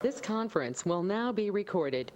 This conference will now be recorded.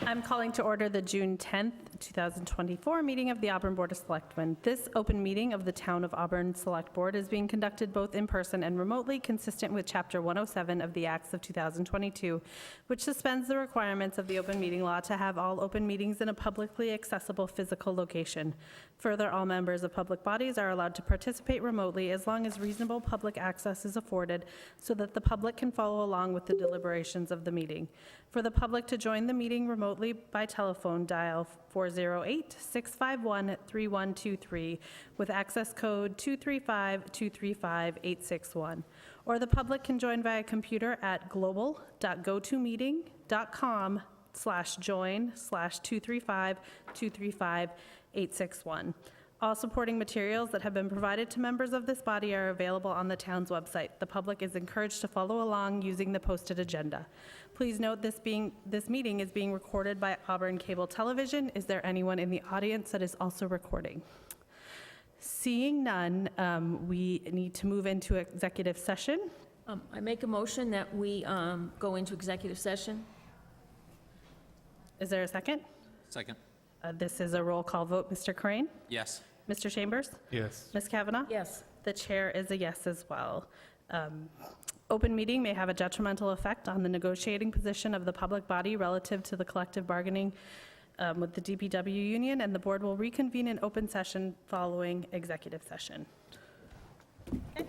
I'm calling to order the June 10th, 2024 meeting of the Auburn Board of Selectmen. This open meeting of the Town of Auburn Select Board is being conducted both in person and remotely, consistent with Chapter 107 of the Acts of 2022, which suspends the requirements of the open meeting law to have all open meetings in a publicly accessible physical location. Further, all members of public bodies are allowed to participate remotely as long as reasonable public access is afforded so that the public can follow along with the deliberations of the meeting. For the public to join the meeting remotely by telephone, dial 408-651-3123 with access code 235-235-861. Or the public can join via computer at global.gotomeeting.com/join/235-235-861. All supporting materials that have been provided to members of this body are available on the town's website. The public is encouraged to follow along using the posted agenda. Please note this meeting is being recorded by Auburn Cable Television. Is there anyone in the audience that is also recording? Seeing none, we need to move into executive session. I make a motion that we go into executive session. Is there a second? Second. This is a roll call vote. Mr. Crane? Yes. Mr. Chambers? Yes. Ms. Kavanaugh? Yes. The chair is a yes as well. Open meeting may have a detrimental effect on the negotiating position of the public body relative to the collective bargaining with the DPW union, and the board will reconvene in open session following executive session. Okay.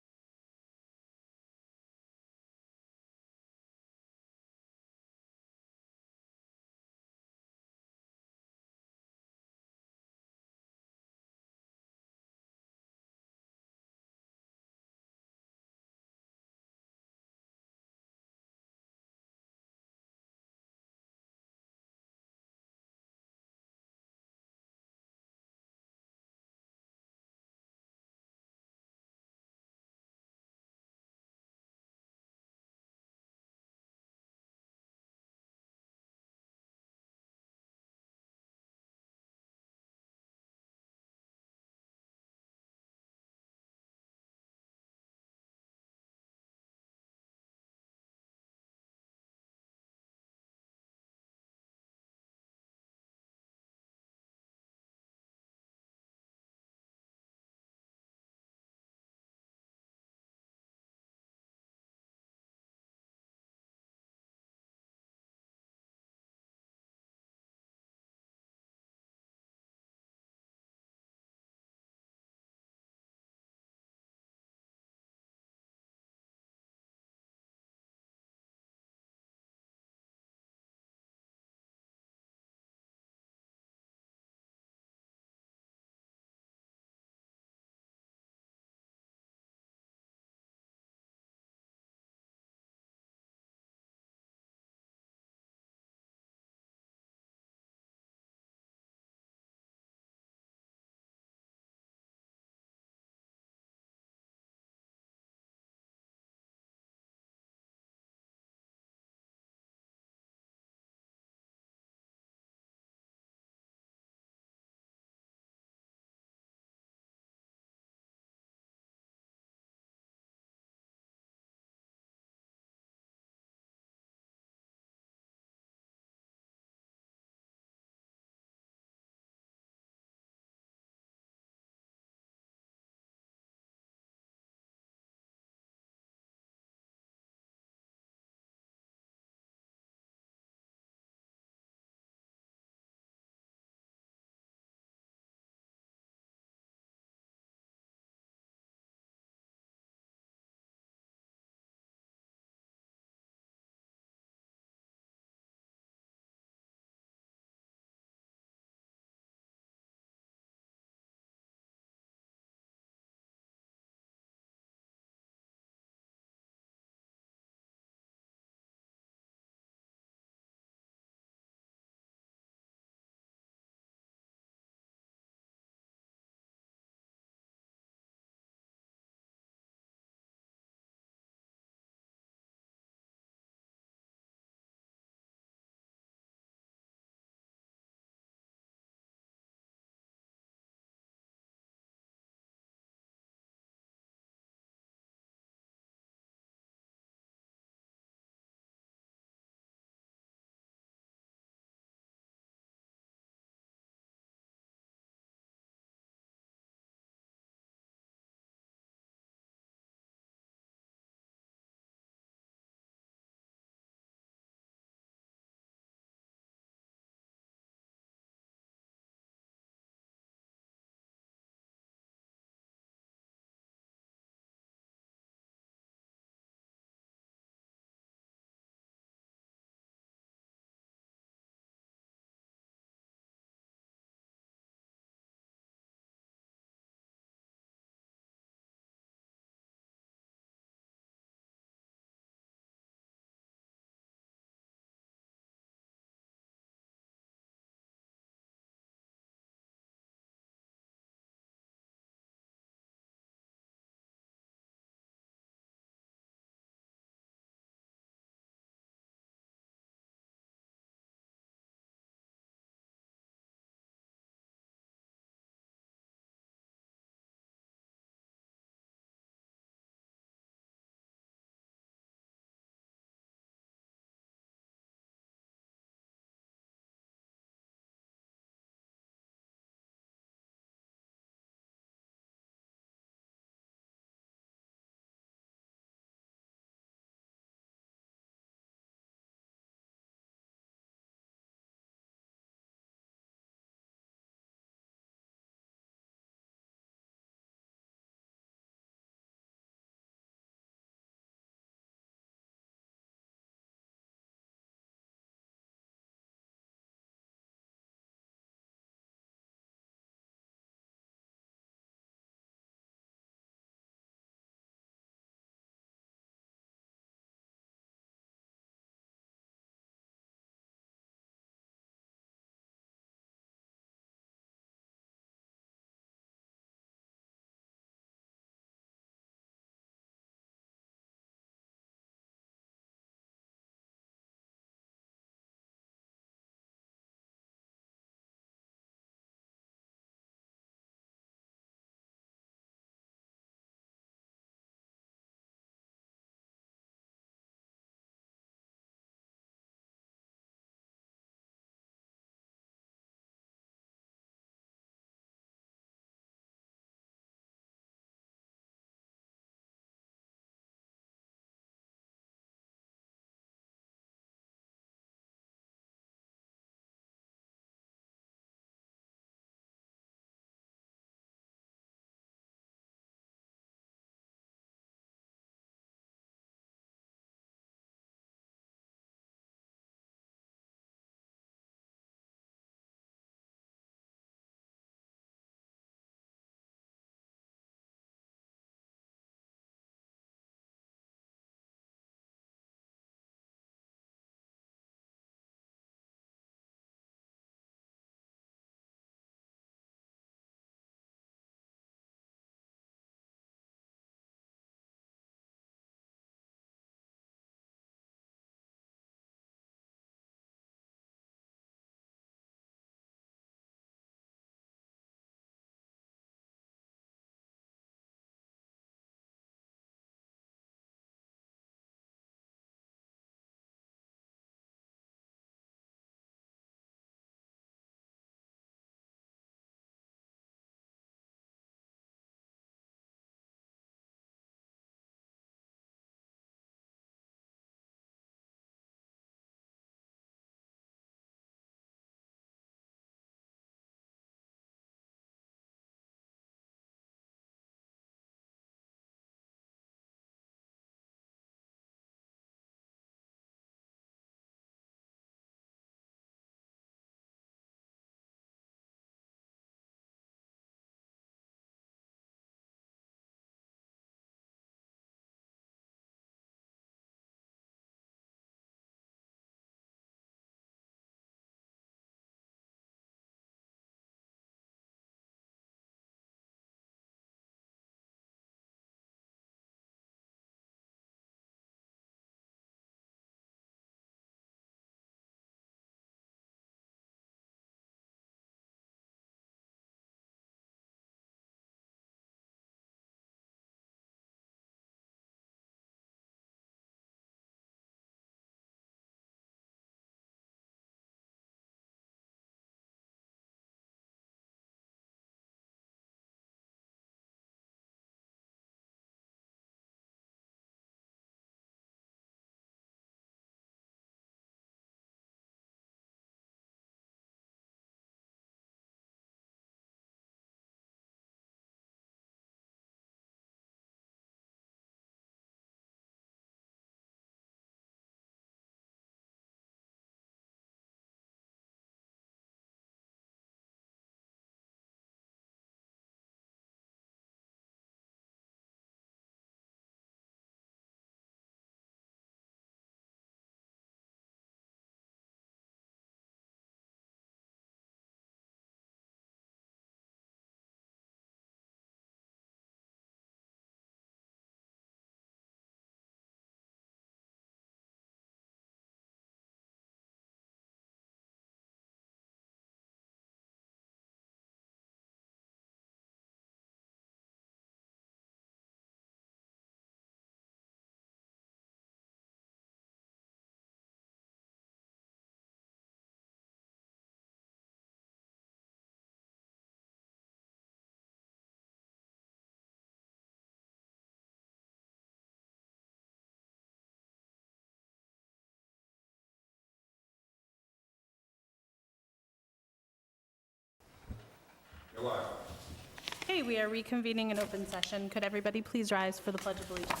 Okay, we are reconvening an open session. Could everybody please rise for the Pledge of Allegiance?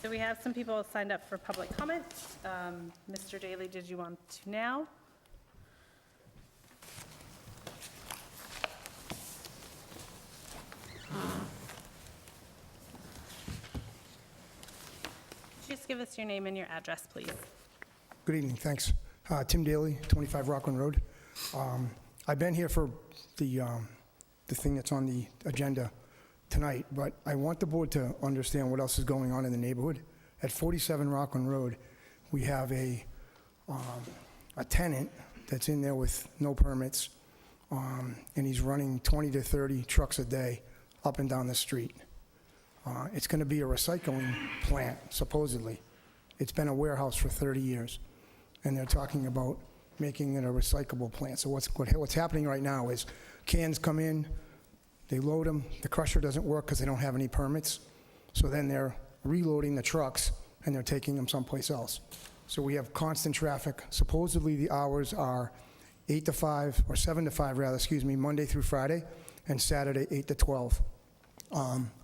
So we have some people signed up for public comment. Mr. Daly, did you want to now? Just give us your name and your address, please. Good evening, thanks. Tim Daly, 25 Rockland Road. I've been here for the thing that's on the agenda tonight, but I want the board to understand what else is going on in the neighborhood. At 47 Rockland Road, we have a tenant that's in there with no permits, and he's running 20 to 30 trucks a day up and down the street. It's going to be a recycling plant, supposedly. It's been a warehouse for 30 years, and they're talking about making it a recyclable plant. So what's happening right now is cans come in, they load them, the crusher doesn't work because they don't have any permits, so then they're reloading the trucks and they're taking them someplace else. So we have constant traffic. Supposedly the hours are 8 to 5, or 7 to 5 rather, excuse me, Monday through Friday, and Saturday 8 to 12.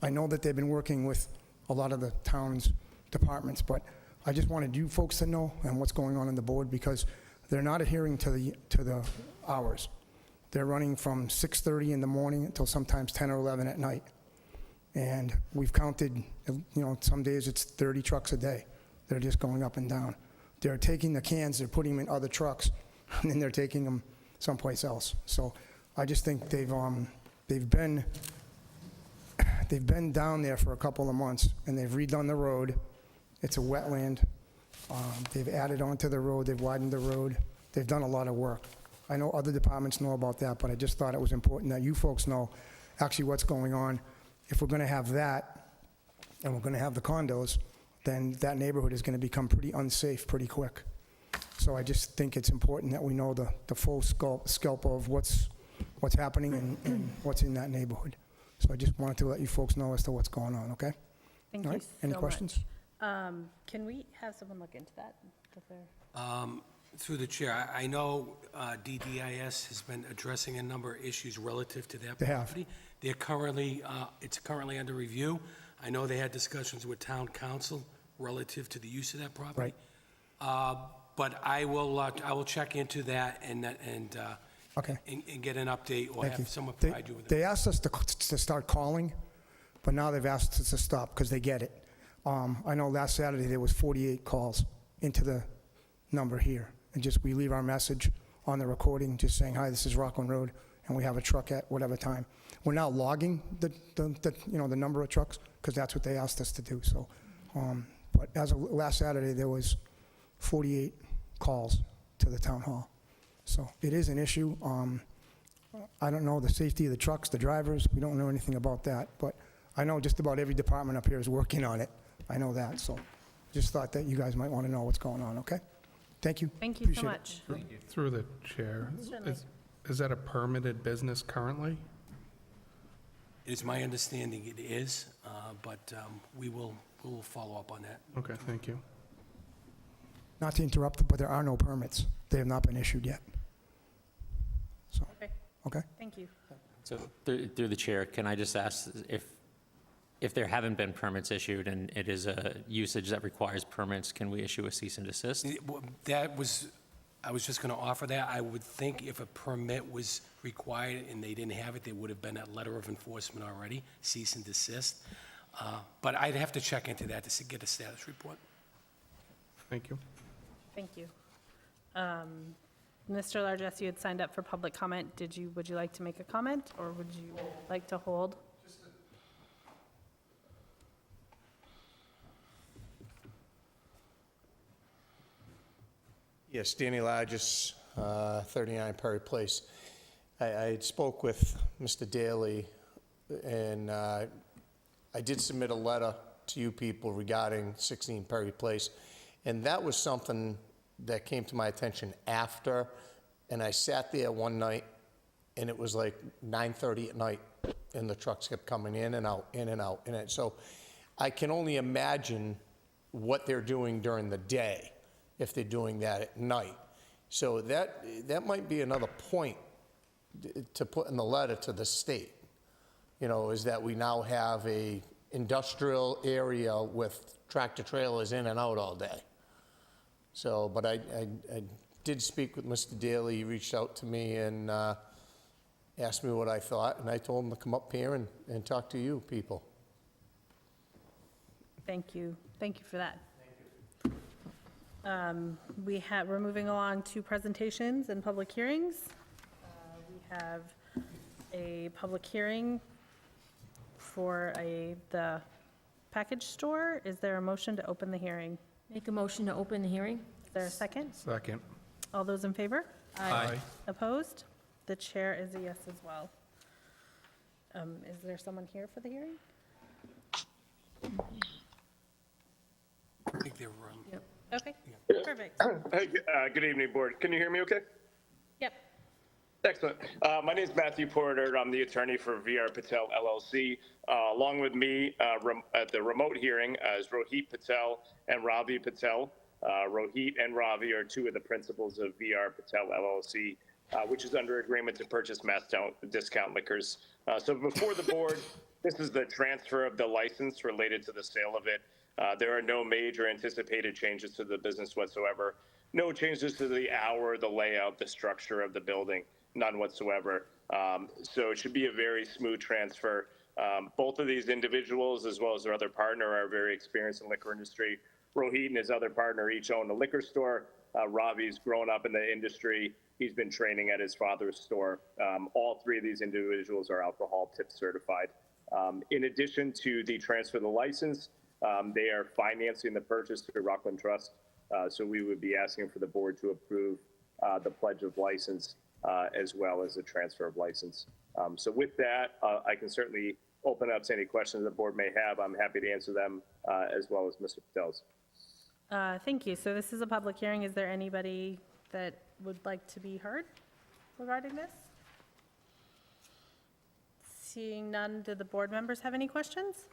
I know that they've been working with a lot of the town's departments, but I just wanted you folks to know and what's going on in the board, because they're not adhering to the hours. They're running from 6:30 in the morning until sometimes 10 or 11 at night. And we've counted, some days it's 30 trucks a day. They're just going up and down. They're taking the cans, they're putting them in other trucks, and then they're taking them someplace else. So I just think they've been down there for a couple of months, and they've redone the road. It's a wetland. They've added onto the road, they've widened the road. They've done a lot of work. I know other departments know about that, but I just thought it was important that you folks know actually what's going on. If we're going to have that, and we're going to have the condos, then that neighborhood is going to become pretty unsafe pretty quick. So I just think it's important that we know the full scope of what's happening and what's in that neighborhood. So I just wanted to let you folks know as to what's going on, okay? Thank All you right, so any much. questions? Can we have someone look into that? If they're- Through the chair, I know DDIS has been addressing a number of issues relative to that They have. property. They're currently, it's currently under review. I know they had discussions with town council relative to the use of that property. But I will check into that and Okay. and get an update or Thank you. have someone provide you with it. They asked us to start calling, but now they've asked us to stop because they get it. I know last Saturday there was 48 calls into the number here, and just we leave our message on the recording, just saying, hi, this is Rockland Road, and we have a truck at whatever time. We're now logging the number of trucks, because that's what they asked us to do, so. But as of last Saturday, there was 48 calls to the town hall. So it is an issue. I don't know the safety of the trucks, the drivers, we don't know anything about that, but I know just about every department up here is working on it. I know that, so just thought that you guys might want to know what's going on, okay? Thank you. Thank you so Appreciate it. much. Through the chair, Certainly. is that a permitted business currently? It is my understanding it is, but we will follow up on that. Okay, thank you. Not to interrupt, but there are no permits. They have not been issued yet. So, Okay, okay? thank you. So through the chair, can I just ask if there haven't been permits issued and it is a usage that requires permits, can we issue a cease and desist? I was just going to offer that. I would think if a permit was required and they didn't have it, there would have been a letter of enforcement already, cease and desist. But I'd have to check into that to get a status report. Thank you. Thank you. Mr. Largess, you had signed up for public comment. Would you like to make a comment, or would you like to hold? Yes, Danny Largis, 39 Perry Place. I spoke with Mr. Daly, and I did submit a letter to you people regarding 16 Perry Place, And that was something that came to my attention after, and I sat there one night, and it was like 9:30 at night, and the trucks kept coming in and out, in and out, and so I can only imagine what they're doing during the day, if they're doing that at night. So that might be another point to put in the letter to the state, is that we now have a industrial area with tractor trailers in and out all day. So, but I did speak with Mr. Daly. He reached out to me and asked me what I thought, and I told him to come up here and talk to you people. Thank you. Thank you for that. We're moving along to presentations and public hearings. We have a public hearing for the package store. Is there a motion to open the hearing? Make a motion to open the hearing? Is there a second? Second. All those in favor? Aye. Opposed? The chair is a yes as well. Is there someone here for the hearing? I think they're, Okay, perfect. Hey, good evening, Board. Can you hear me okay? Yep. Excellent. My name is Matthew Porter. I'm the attorney for VR Patel LLC. Along with me at the remote hearing is Rohit Patel and Ravi Patel. Rohit and Ravi are two of the principals of VR Patel LLC, which is under agreement to purchase Mass Discount Liquors. So before the board, this is the transfer of the license related to the sale of it. There are no major anticipated changes to the business whatsoever. No changes to the hour, the layout, the structure of the building, none whatsoever. So it should be a very smooth transfer. Both of these individuals, as well as their other partner, are very experienced in the liquor industry. Rohit and his other partner each own a liquor store. Ravi's grown up in the industry. He's been training at his father's store. All three of these individuals are alcohol tip certified. In addition to the transfer of the license, they are financing the purchase through Rockland Trust. So we would be asking for the board to approve the pledge of license as well as the transfer of license. So with that, I can certainly open up to any questions the board may have. I'm happy to answer them as well as Mr. Patel's. Thank you. So this is a public hearing. Is there anybody that would like to be heard regarding this? Seeing none, do the board members have any questions?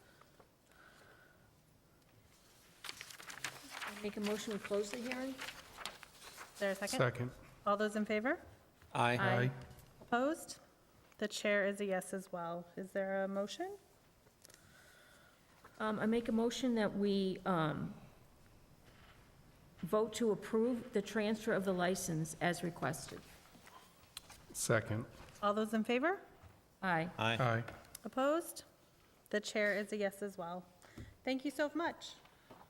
Make a motion to close the hearing? Is there a second? Second. All those in favor? Aye. Aye. Opposed? The chair is a yes as well. Is there a motion? I make a motion that we vote to approve the transfer of the license as requested. Second. All those in favor? Aye. Aye. Opposed? The chair is a yes as well. Thank you so much.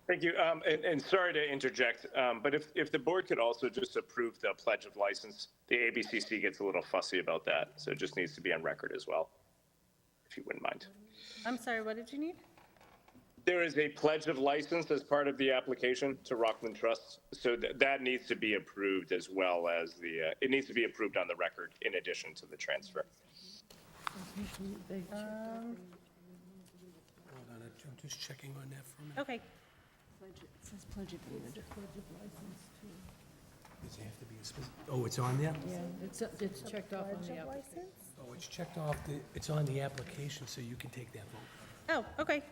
Thank you. And sorry to interject, but if the board could also just approve the pledge of license, the ABCC gets a little fussy about that, so it just needs to be on record as well, if you wouldn't mind. I'm sorry, what did you need? There is a pledge of license as part of the application to Rockland Trust, so that needs to be approved as well as it needs to be approved on the record in addition to the transfer. hold on, I'm just checking on that for a minute. Okay. Does it have to be a specific, oh, it's on there? It's checked off on the app. Oh, it's checked off, it's on the application, so you can take that vote. Oh, okay.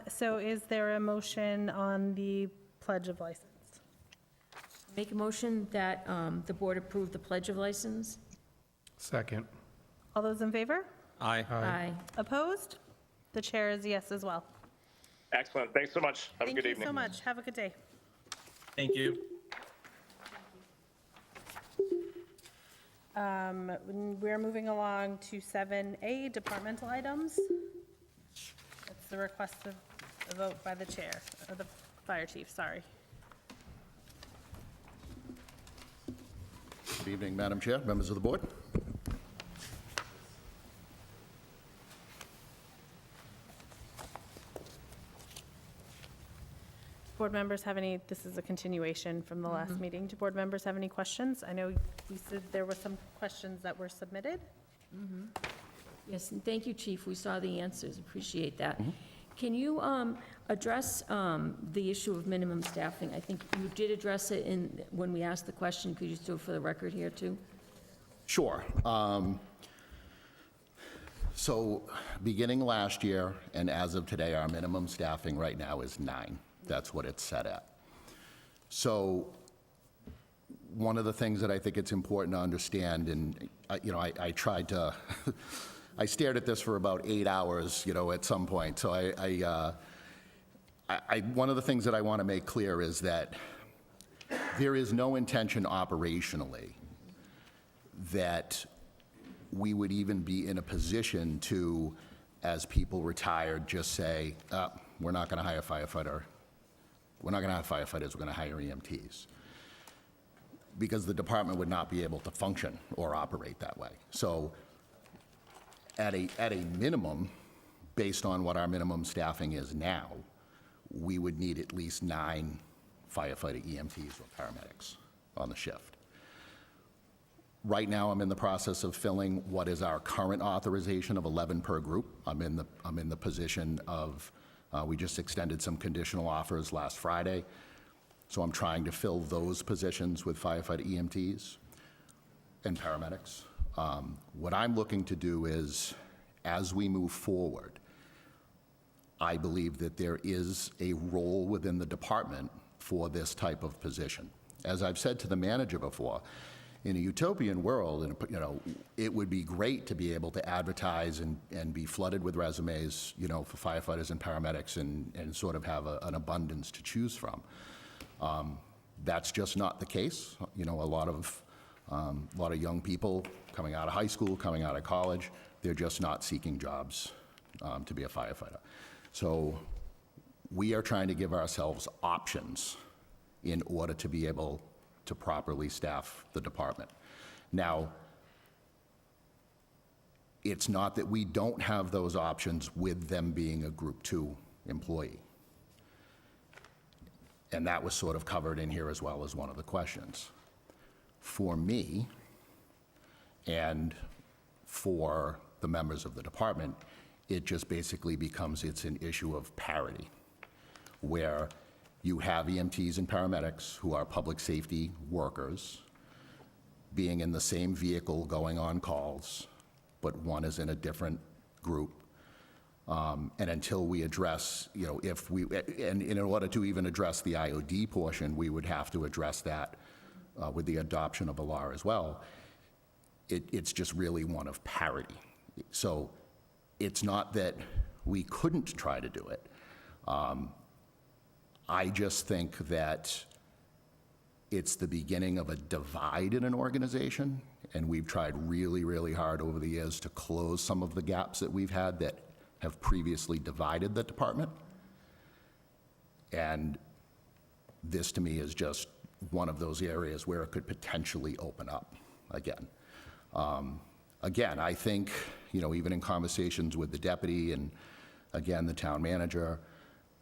So is there a motion on the pledge of license? Make a motion that the board approve the pledge of license? Second. All those in favor? Aye. Aye. Opposed? The chair is a yes as well. Excellent. Thanks so much. Have a good Thank you evening. so much. Have a good day. Thank you. We're moving along to 7A, departmental items. It's the request of a vote by the chair, or the fire chief, sorry. Good evening, Madam Chair, members of the board. Board members have any, this is a continuation from the last meeting. Do board members have any questions? I know we said there were some questions that were submitted. Yes, and thank you, Chief. We saw the answers. Appreciate that. Can you address the issue of minimum staffing? I think you did address it when we asked the question. Could you just do it for the record here, too? Sure. So beginning last year and as of today, our minimum staffing right now is 9. That's what it's set at. So one of the things that I think it's important to understand, and, I tried to, I stared at this for about 8 hours, at some point. So one of the things that I want to make clear is that there is no intention operationally that we would even be in a position to, as people retired, just say, we're not going to hire a firefighter. We're not going to have firefighters, we're going to hire EMTs. Because the department would not be able to function or operate that way. So at a minimum, based on what our minimum staffing is now, we would need at least 9 firefighter EMTs or paramedics on the shift. Right now, I'm in the process of filling what is our current authorization of 11 per group. I'm in the position of, we just extended some conditional offers last Friday, so I'm trying to fill those positions with firefighter EMTs and paramedics. What I'm looking to do is, as we move forward, I believe that there is a role within the department for this type of position. As I've said to the manager before, in a utopian world, and it would be great to be able to advertise and be flooded with resumes, for firefighters and paramedics, and sort of have an abundance to choose from. That's just not the case. A lot of young people coming out of high school, coming out of college, they're just not seeking jobs to be a firefighter. So we are trying to give ourselves options in order to be able to properly staff the department. Now, it's not that we don't have those options with them being a Group 2 employee. And that was sort of covered in here as well as one of the questions. For me, and for the members of the department, it just basically becomes, it's an issue of parity, where you have EMTs and paramedics who are public safety workers being in the same vehicle going on calls, but one is in a different group. And until we address, and in order to even address the IOD portion, we would have to address that with the adoption of a law as well. It's just really one of parity. So it's not that we couldn't try to do it. I just think that it's the beginning of a divide in an organization, and we've tried really, really hard over the years to close some of the gaps that we've had that have previously divided the department. And this, to me, is just one of those areas where it could potentially open up again. Again, I think, even in conversations with the deputy and, again, the town manager,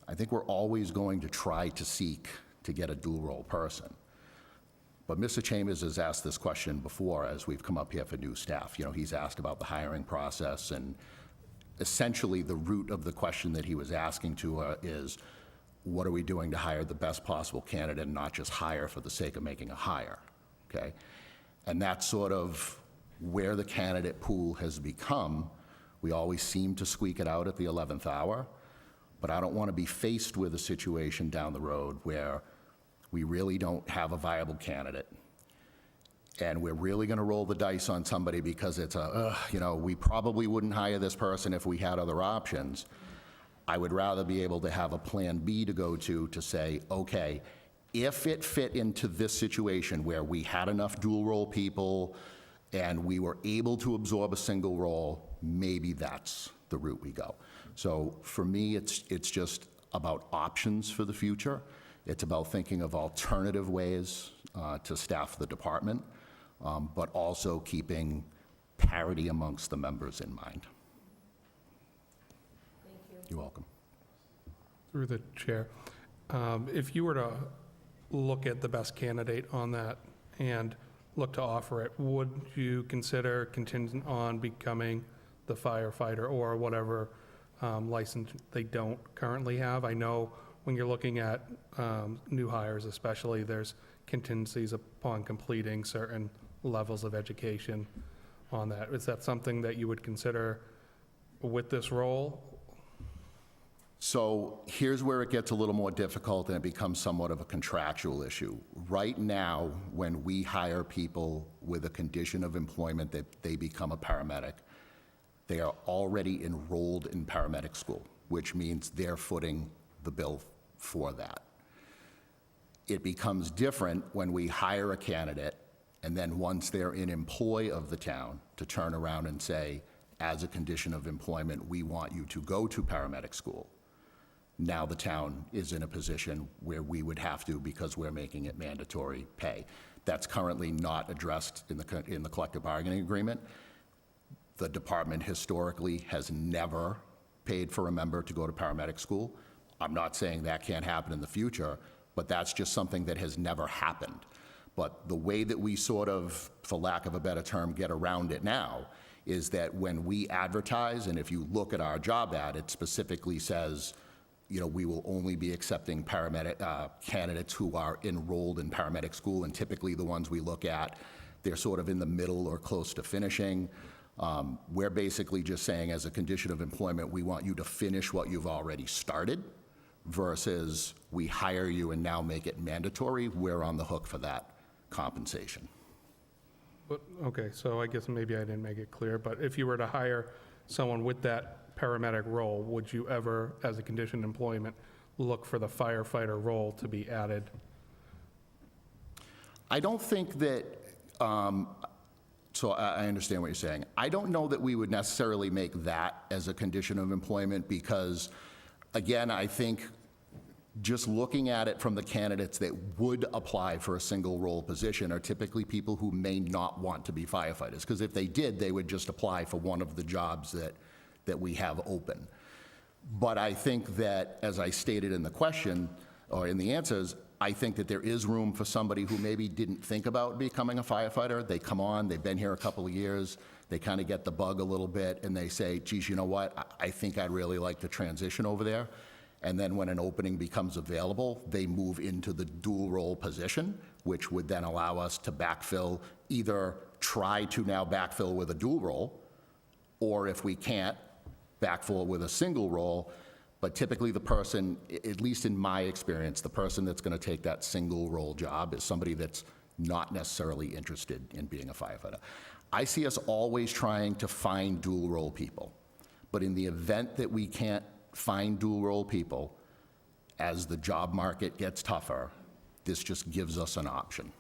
I think we're always going to try to seek to get a dual-role person. But Mr. Chambers has asked this question before as we've come up here for new staff. He's asked about the hiring process, and essentially the root of the question that he was asking to is, what are we doing to hire the best possible candidate and not just hire for the sake of making a hire, okay? And that's sort of where the candidate pool has become. We always seem to squeak it out at the 11th hour. But I don't want to be faced with a situation down the road where we really don't have a viable candidate, and we're really going to roll the dice on somebody because it's we probably wouldn't hire this person if we had other options. I would rather be able to have a plan B to go to say, okay, if it fit into this situation where we had enough dual-role people and we were able to absorb a single role, maybe that's the route we go. So for me, it's just about options for the future. It's about thinking of alternative ways to staff the department, but also keeping parity amongst the members in mind. Thank you. You're welcome. Through the chair, if you were to look at the best candidate on that and look to offer it, would you consider contingent on becoming the firefighter or whatever license they don't currently have. I know when you're looking at new hires especially, there's contingencies upon completing certain levels of education on that. Is that something that you would consider with this role? So here's where it gets a little more difficult and it becomes somewhat of a contractual issue. Right now, when we hire people with a condition of employment that they become a paramedic, they are already enrolled in paramedic school, which means they're footing the bill for that. It becomes different when we hire a candidate and then once they're in employ of the town to turn around and say, as a condition of employment, we want you to go to paramedic school. Now the town is in a position where we would have to, because we're making it mandatory, pay. That's currently not addressed in the collective bargaining agreement. The department historically has never paid for a member to go to paramedic school. I'm not saying that can't happen in the future, but that's just something that has never happened. But the way that we sort of, for lack of a better term, get around it now is that when we advertise, and if you look at our job ad, it specifically says, you know, we will only be accepting paramedic candidates who are enrolled in paramedic school, and typically the ones we look at, they're sort of in the middle or close to finishing. We're basically just saying, as a condition of employment, we want you to finish what you've already started, versus we hire you and now make it mandatory. We're on the hook for that compensation. But, okay, so I guess maybe I didn't make it clear, but if you were to hire someone with that paramedic role, would you ever, as a condition of employment, look for the firefighter role to be added? I don't think that, so I understand what you're saying. I don't know that we would necessarily make that as a condition of employment because, again, I think just looking at it from the candidates that would apply for a single role position are typically people who may not want to be firefighters, because if they did, they would just apply for one of the jobs that we have open. But I think that, as I stated in the question, or in the answers, I think that there is room for somebody who maybe didn't think about becoming a firefighter. They come on, they've been here a couple of years, they kind of get the bug a little bit, and they say, geez, you know what, I think I'd really like to transition over there. And then when an opening becomes available, they move into the dual role position, which would then allow us to backfill, either try to now backfill with a dual role, or if we can't, backfill with a single role. But typically the person, at least in my experience, the person that's going to take that single role job is somebody that's not necessarily interested in being a firefighter. I see us always trying to find dual role people. But in the event that we can't find dual role people, as the job market gets tougher, this just gives us an option.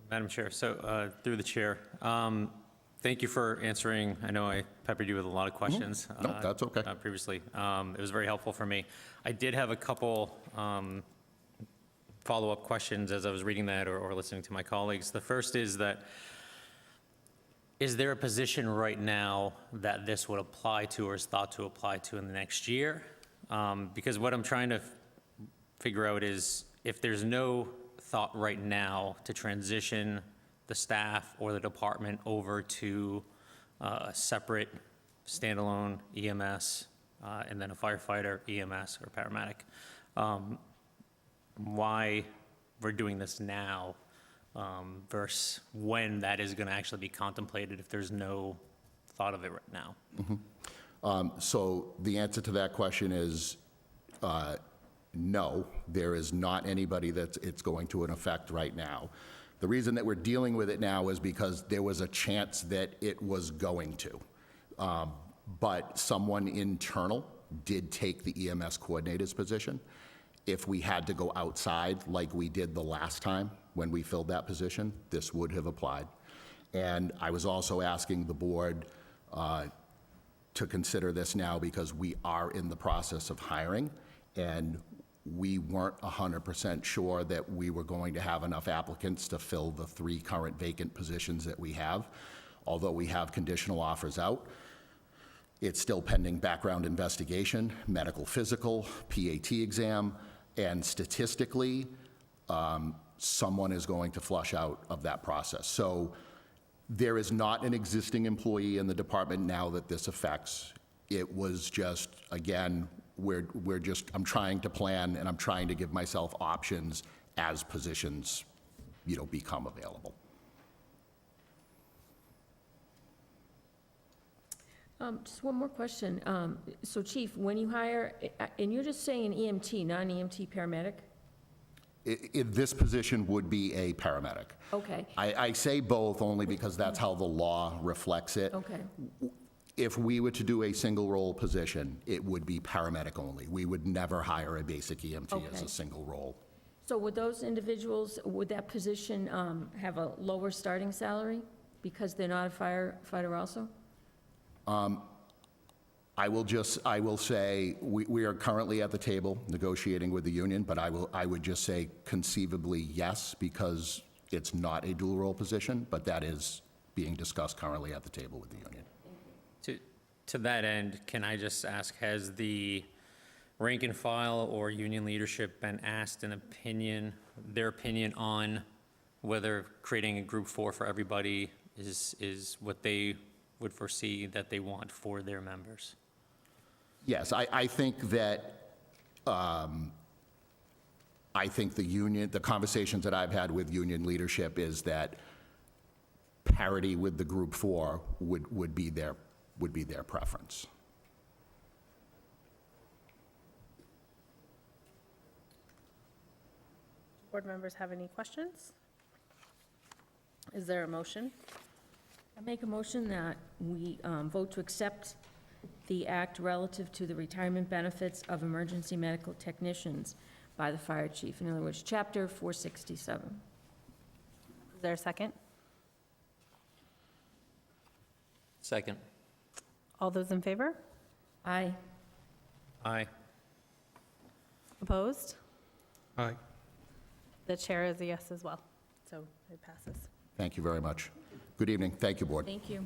Madam Chair, so through the chair, thank you for answering. I know I peppered you with a lot of questions. No, that's okay. Previously. It was very helpful for me. I did have a couple follow-up questions as I was reading that or listening to my colleagues. The first is that, is there a position right now that this would apply to or is thought to apply to in the next year? Because what I'm trying to figure out is if there's no thought right now to transition the staff or the department over to a separate standalone EMS and then a firefighter, EMS, or paramedic, why we're doing this now versus when that is going to actually be contemplated if there's no thought of it right now? So the answer to that question is no, there is not anybody that it's going to affect right now. The reason that we're dealing with it now is because there was a chance that it was going to. But someone internal did take the EMS coordinator's position. If we had to go outside like we did the last time when we filled that position, this would have applied. And I was also asking the board to consider this now because we are in the process of hiring, and we weren't 100% sure that we were going to have enough applicants to fill the 3 current vacant positions that we have. Although we have conditional offers out, it's still pending background investigation, medical physical, PAT exam, and statistically, someone is going to flush out of that process. So There is not an existing employee in the department now that this affects. It was just, again, I'm trying to plan and I'm trying to give myself options as positions, become available. Just one more question. So Chief, when you hire, and you're just saying an EMT, not an EMT paramedic? This position would be a paramedic. Okay, I say both only because that's how the law reflects it. okay. If we were to do a single role position, it would be paramedic only. We would never hire a basic EMT as Okay. a single role. So would those individuals, would that position have a lower starting salary because they're not a firefighter also? I will say, we are currently at the table negotiating with the union, but I would just say conceivably yes, because it's not a dual role position, but that is being discussed currently at the table with the union. To that end, can I just ask, has the rank and file or union leadership been asked their opinion on whether creating a group 4 for everybody is what they would foresee that they want for their members? Yes, I think that, the conversations that I've had with union leadership is that parity with the group 4 would be their preference. Board members have any questions? Is there a motion? I make a motion that we vote to accept the act relative to the retirement benefits of emergency medical technicians by the fire chief. In other words, Chapter 467. Is there a second? Second. All those in favor? Aye. Aye. Opposed? Aye. The chair is a yes as well, so it passes. Thank you very much. Good evening. Thank you, Board. Thank you.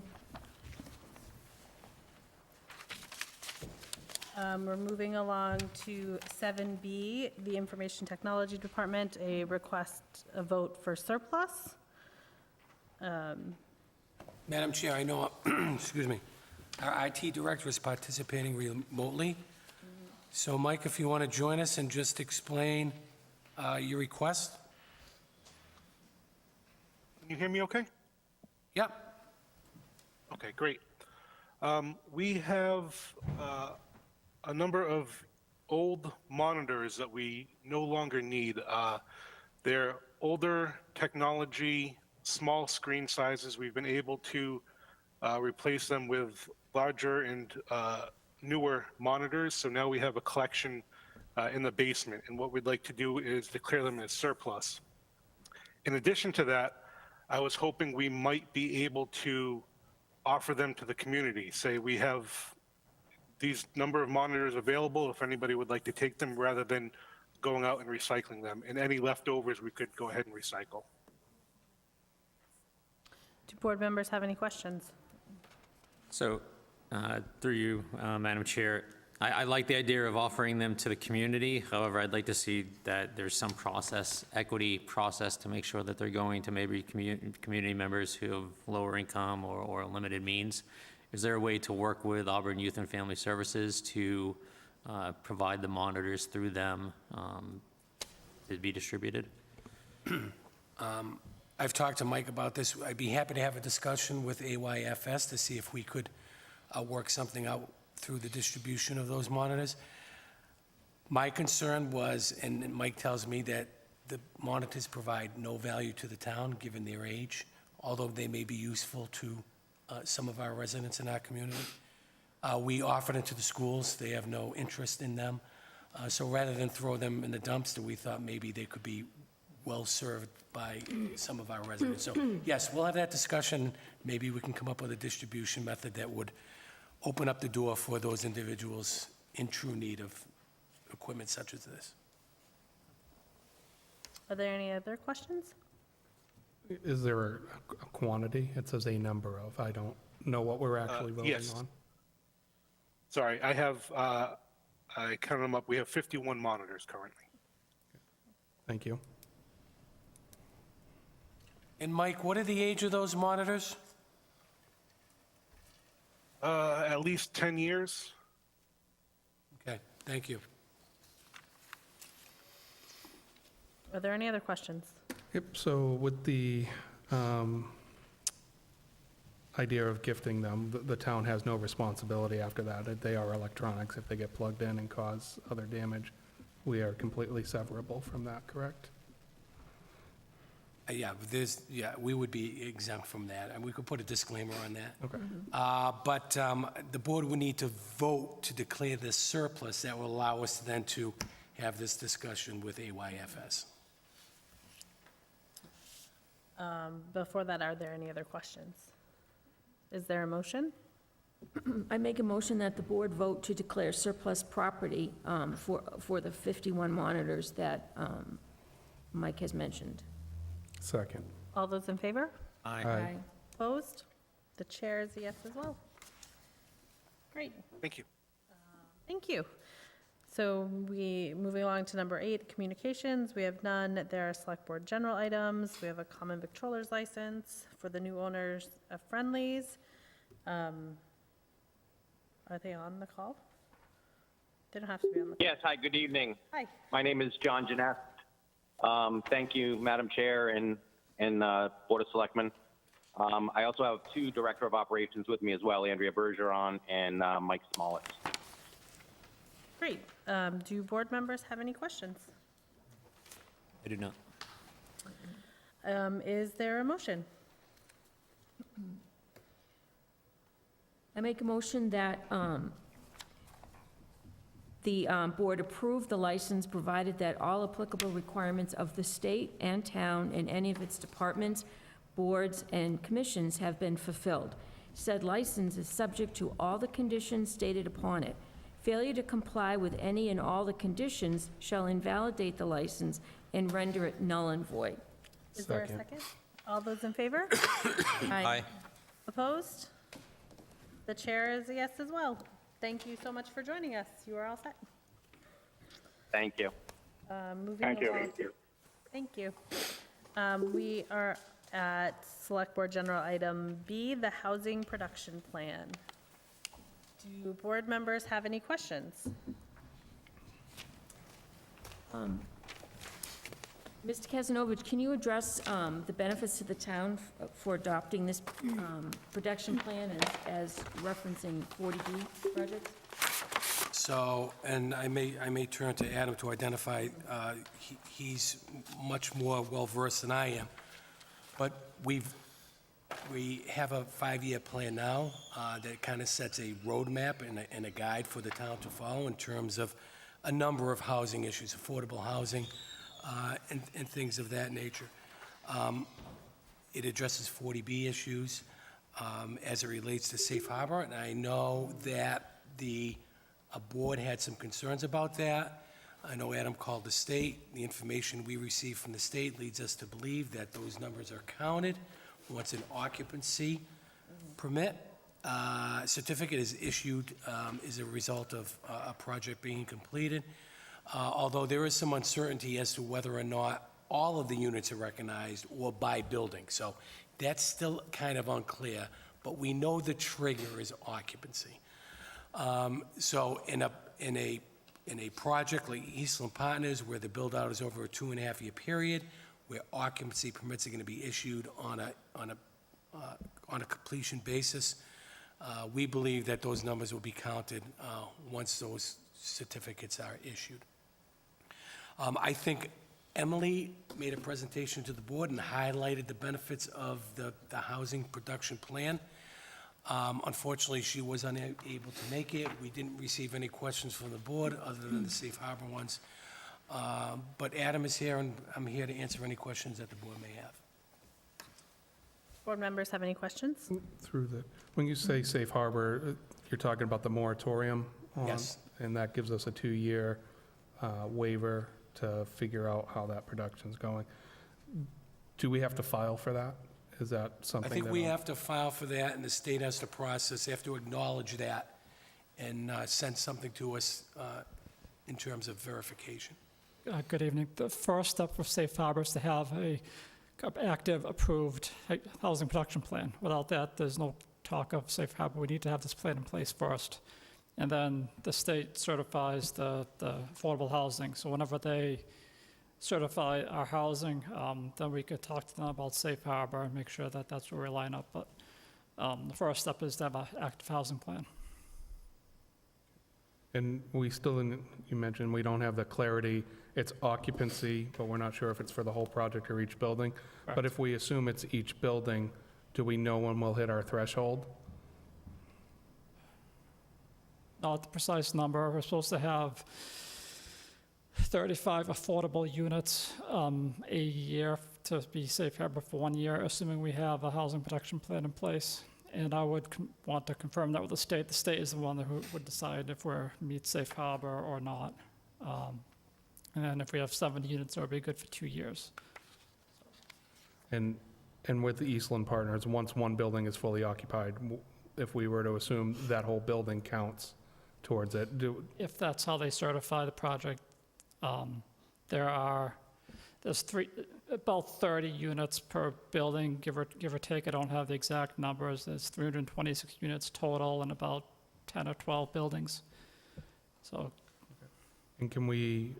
We're moving along to 7B, the Information Technology Department, a request, a vote for surplus. Madam Chair, I know, excuse me, our IT director is participating remotely. So Mike, if you want to join us and just explain your request? Can you hear me okay? Yep. Okay, great. We have a number of old monitors that we no longer need. They're older technology, small screen sizes. We've been able to replace them with larger and newer monitors. So now we have a collection in the basement. And what we'd like to do is declare them as surplus. In addition to that, I was hoping we might be able to offer them to the community. Say we have these number of monitors available if anybody would like to take them, rather than going out and recycling them. And any leftovers we could go ahead and recycle. Do board members have any questions? So, through you, Madam Chair, I like the idea of offering them to the community. However, I'd like to see that there's some equity process to make sure that they're going to maybe community members who have lower income or limited means. Is there a way to work with Auburn Youth and Family Services to provide the monitors through them to be distributed? I've talked to Mike about this. I'd be happy to have a discussion with AYFS to see if we could work something out through the distribution of those monitors. My concern was, and Mike tells me, that the monitors provide no value to the town, given their age, although they may be useful to some of our residents in our community. We offer them to the schools. They have no interest in them. So rather than throw them in the dumpster, we thought maybe they could be well-served by some of our residents. So yes, we'll have that discussion. Maybe we can come up with a distribution method that would open up the door for those individuals in true need of equipment such as this. Are there any other questions? Is there a quantity? It says a number of. I don't know what we're actually voting yes. on. Sorry, I have, I counted them up. We have 51 monitors currently. Thank you. And Mike, what are the age of those monitors? At least 10 years. Okay, thank you. Are there any other questions? Yep, so with the idea of gifting them, the town has no responsibility after that. They are electronics. If they get plugged in and cause other damage, we are completely severable from that, correct? Yeah, we would be exempt from that, and we could put a disclaimer on that. Okay. But the board would need to vote to declare this surplus. That will allow us then to have this discussion with AYFS. Before that, are there any other questions? Is there a motion? I make a motion that the board vote to declare surplus property for the 51 monitors that Mike has mentioned. Second. All those in favor? Aye. Opposed? The chair is a yes as well. Great, Thank you. thank you. So moving along to number 8, communications, we have none. There are select board general items. We have a common victrolas license for the new owners of Friendlies. Are they on the call? They don't have to be on the call. Yes, hi, good evening. Hi. My name is John Janeth. Thank you, Madam Chair and Board of Selectmen. I also have 2 Director of Operations with me as well, Andrea Bergeron and Mike Smollett. Great. Do board members have any questions? I do not. Is there a motion? I make a motion that the board approve the license, provided that all applicable requirements of the state and town and any of its departments, boards, and commissions have been fulfilled. Said license is subject to all the conditions stated upon it. Failure to comply with any and all the conditions shall invalidate the license and render it null and void. Is there a second? All those in favor? Aye. Opposed? The chair is a yes as well. Thank you so much for joining us. You are all set. Thank you. Moving along. Thank you. We are at Select Board General Item B, the Housing Production Plan. Do board members have any questions? Mr. Kazanovich, can you address the benefits to the town for adopting this production plan as referencing 40B projects? So, and I may turn to Adam to identify, he's much more well-versed than I am, but we have a 5-year plan now that kind of sets a roadmap and a guide for the town to follow in terms of a number of housing issues, affordable housing, and things of that nature. It addresses 40B issues as it relates to safe harbor, and I know that the board had some concerns about that. I know Adam called the state. The information we received from the state leads us to believe that those numbers are counted once an occupancy permit certificate is issued as a result of a project being completed. Although there is some uncertainty as to whether or not all of the units are recognized or by building. So that's still kind of unclear, but we know the trigger is occupancy. So in a project like Eastland Partners, where the build-out is over a 2.5-year period, where occupancy permits are going to be issued on a completion basis, we believe that those numbers will be counted once those certificates are issued. I think Emily made a presentation to the board and highlighted the benefits of the housing production plan. Unfortunately, she was unable to make it. We didn't receive any questions from the board other than the safe harbor ones. But Adam is here, and I'm here to answer any questions that the board may have. Board members have any questions? When you say safe harbor, you're talking about the moratorium on? Yes. And that gives us a 2-year waiver to figure out how that production's going. Do we have to file for that? Is that I something think that? we have to file for that, and the state has to process, they have to acknowledge that and send something to us in terms of verification. Good evening. The first step for Safe Harbor is to have a active, approved housing production plan. Without that, there's no talk of safe harbor, we need to have this plan in place first. And then the state certifies the affordable housing. So whenever they certify our housing, then we could talk to them about safe harbor and make sure that that's where we line up. But the first step is to have an active housing plan. And we still, you mentioned we don't have the clarity, it's occupancy, but we're not sure if it's for the whole project or each building. But Correct. if we assume it's each building, do we know when we'll hit our threshold? Not the precise number. We're supposed to have 35 affordable units a year to be safe harbor for 1 year, assuming we have a housing protection plan in place. And I would want to confirm that with the state. The state is the one who would decide if we're meet safe harbor or not. And then if we have 70 units, it would be good for 2 years. And with the Eastland Partners, once one building is fully occupied, if we were to assume that whole building counts towards it, If that's how they certify the project, there's about 30 units per building, give or take. I don't have the exact numbers. There's 326 units total in about 10 or 12 buildings. So and can we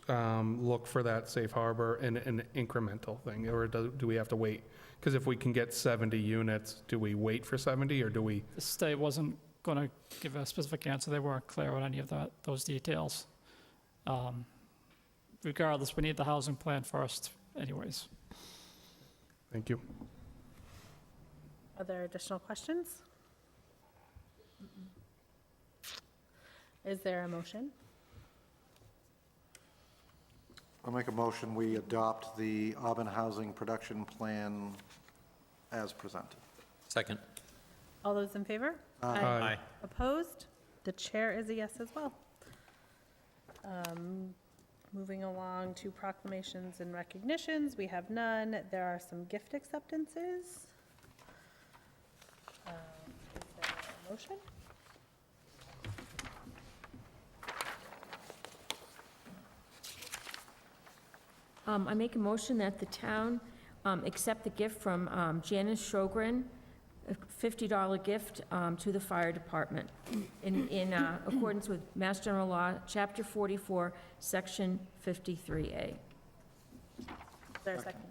look for that safe harbor in an incremental thing, or do we have to wait? Because if we can get 70 units, do we wait for 70, or do we? the state wasn't going to give a specific answer. They weren't clear on any of those details. Regardless, we need the housing plan first anyways. Thank you. Are there additional questions? Is there a motion? I'll make a motion, we adopt the Auburn Housing Production Plan as presented. Second. All those in favor? Aye. Opposed? The chair is a yes as well. Moving along to proclamations and recognitions, we have none. There are some gift acceptances. Is there a motion? I make a motion that the town accept the gift from Janice Shogren, a $50 gift to the fire department in accordance with Mass General Law, Chapter 44, Section 53A. Is there a second?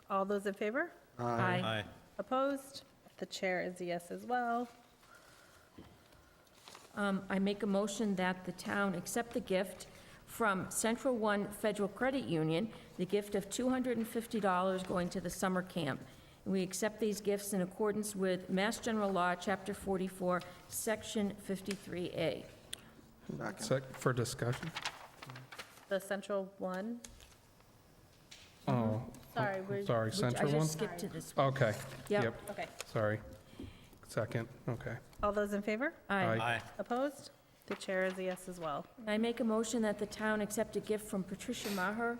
All those in favor? Aye. Opposed? The chair is a yes as well. I make a motion that the town accept the gift from Central One Federal Credit Union, the gift of $250 going to the summer camp. We accept these gifts in accordance with Mass General Law, Chapter 44, Section 53A. For discussion? The central one. Oh, Sorry, we're, sorry, central I one? just skipped to this one. Okay. Yep. okay. Sorry. Second, okay. All those in favor? Aye. Opposed? The chair is a yes as well. I make a motion that the town accept a gift from Patricia Maher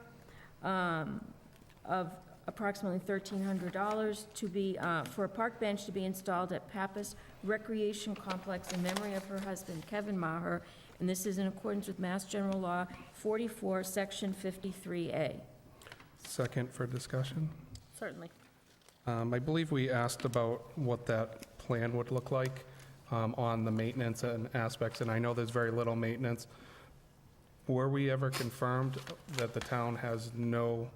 of approximately $1,300 to be, for a park bench to be installed at Pappas Recreation Complex in memory of her husband, Kevin Maher, and this is in accordance with Mass General Law 44, Section 53A. Second for discussion? Certainly. I believe we asked about what that plan would look like on the maintenance and aspects, and I know there's very little maintenance. Were we ever confirmed that the town has no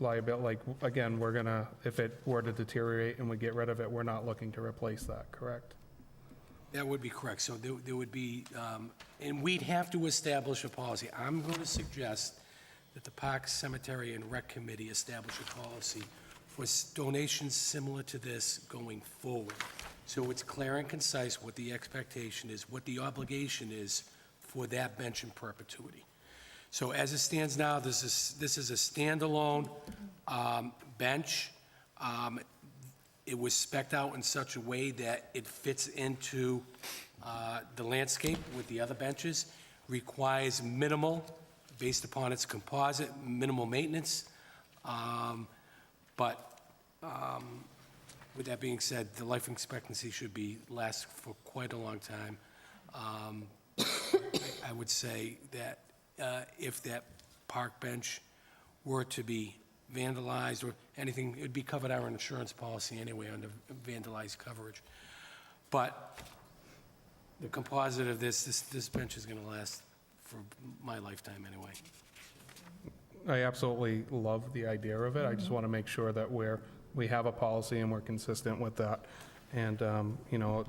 liability? Like, again, we're gonna, if it were to deteriorate and we get rid of it, we're not looking to replace that, correct? That would be correct. So there would be, and we'd have to establish a policy. I'm going to suggest that the Parks, Cemetery, and Rec Committee establish a policy for donations similar to this going forward. So it's clear and concise what the expectation is, what the obligation is for that bench in perpetuity. So as it stands now, this is a standalone bench. It was spec'd out in such a way that it fits into the landscape with the other benches, requires minimal, based upon its composite, minimal maintenance. With that being said, the life expectancy should last for quite a long time. I would say that if that park bench were to be vandalized or anything, it'd be covered our insurance policy anyway under vandalized coverage. But the composite of this bench is going to last for my lifetime anyway. I absolutely love the idea of it. I just want to make sure that we have a policy and we're consistent with that. And,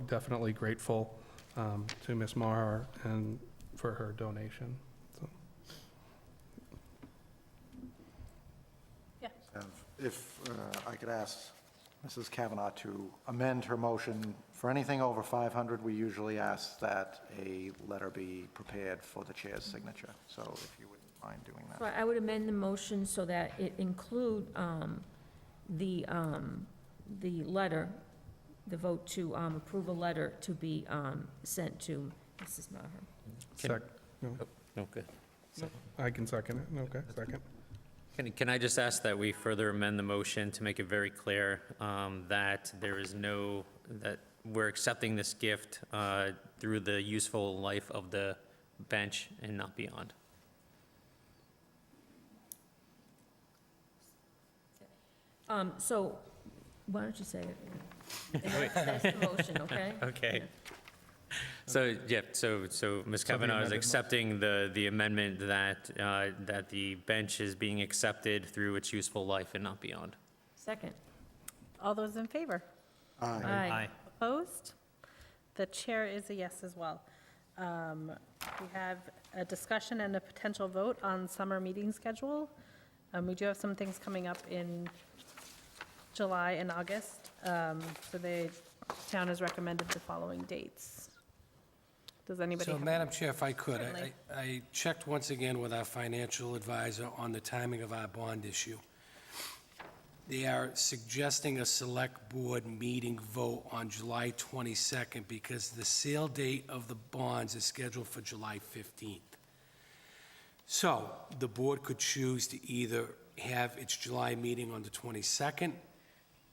definitely grateful to Ms. Maher and for her donation. So, If I could ask Mrs. Kavanaugh to amend her motion, for anything over 500, we usually ask that a letter be prepared for the chair's signature. So if you wouldn't mind doing So that. I would amend the motion so that it include the letter, the vote to approve a letter to be sent to Mrs. Maher. No, good. I can second it. Okay, second. Can I just ask that we further amend the motion to make it very clear that that we're accepting this gift through the useful life of the bench and not beyond? So, why don't you say it? And that's the motion, okay? Okay. So, so Ms. Kavanaugh is amended accepting the amendment that the bench is being accepted through its useful life and not beyond. Second. All those in favor? Aye. Opposed? The chair is a yes as well. We have a discussion and a potential vote on summer meeting schedule. We do have some things coming up in July and August. So the town has recommended the following dates. Does anybody So, have? Madam Chair, if I could, Certainly. I checked once again with our financial advisor on the timing of our bond issue. They are suggesting a select board meeting vote on July 22nd because the sale date of the bonds is scheduled for July 15th. So the board could choose to either have its July meeting on the 22nd,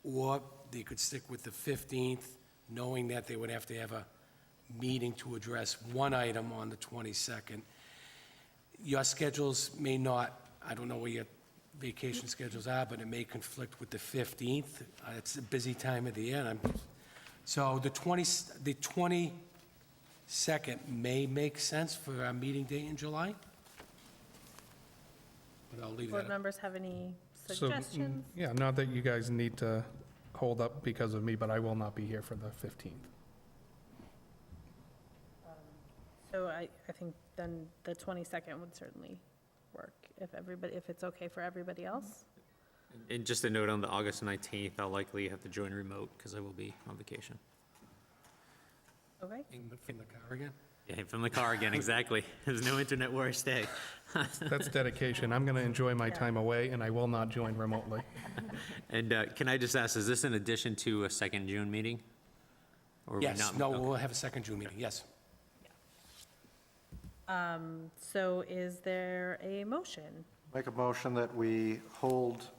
or they could stick with the 15th, knowing that they would have to have a meeting to address one item on the 22nd. Your schedules may not, I don't know what your vacation schedules are, but it may conflict with the 15th. It's a busy time of the year. So the 22nd may make sense for our meeting date in July. But I'll leave Board that. members have any So, suggestions? yeah, not that you guys need to hold up because of me, but I will not be here for the 15th. So I think then the 22nd would certainly work if it's okay for everybody else. And just a note on the August 19th, I'll likely have to join remote because I will be on vacation. Okay? From the car again? Yeah, from the car again, exactly. There's no internet where I stay. That's dedication. I'm going to enjoy my time away, and I will not join remotely. And can I just ask, is this in addition to a second June meeting? Or are we Yes, not- no, okay. we'll have a second June meeting, yes. So is there a motion? Make a motion that we hold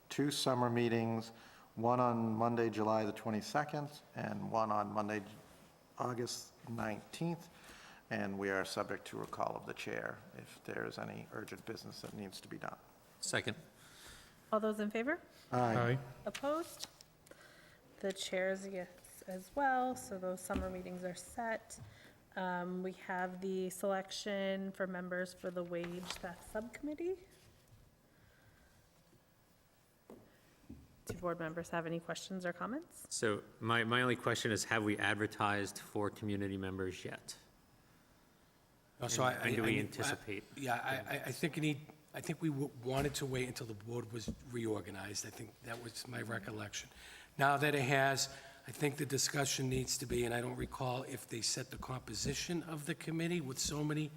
2 summer meetings, one on Monday, July the 22nd, and one on Monday, August 19th, and we are subject to a call of the chair if there is any urgent business that needs to be done. Second. All those in favor? Aye. Opposed? The chair is a yes as well, so those summer meetings are set. We have the selection for members for the wage theft subcommittee. Do board members have any questions or comments? So my only question is, have we advertised for community members yet? No, so And when do we anticipate? Yeah, I think we wanted to wait until the board was reorganized. I think that was my recollection. Now that it has, I think the discussion needs to be, and I don't recall if they set the composition of the committee with so many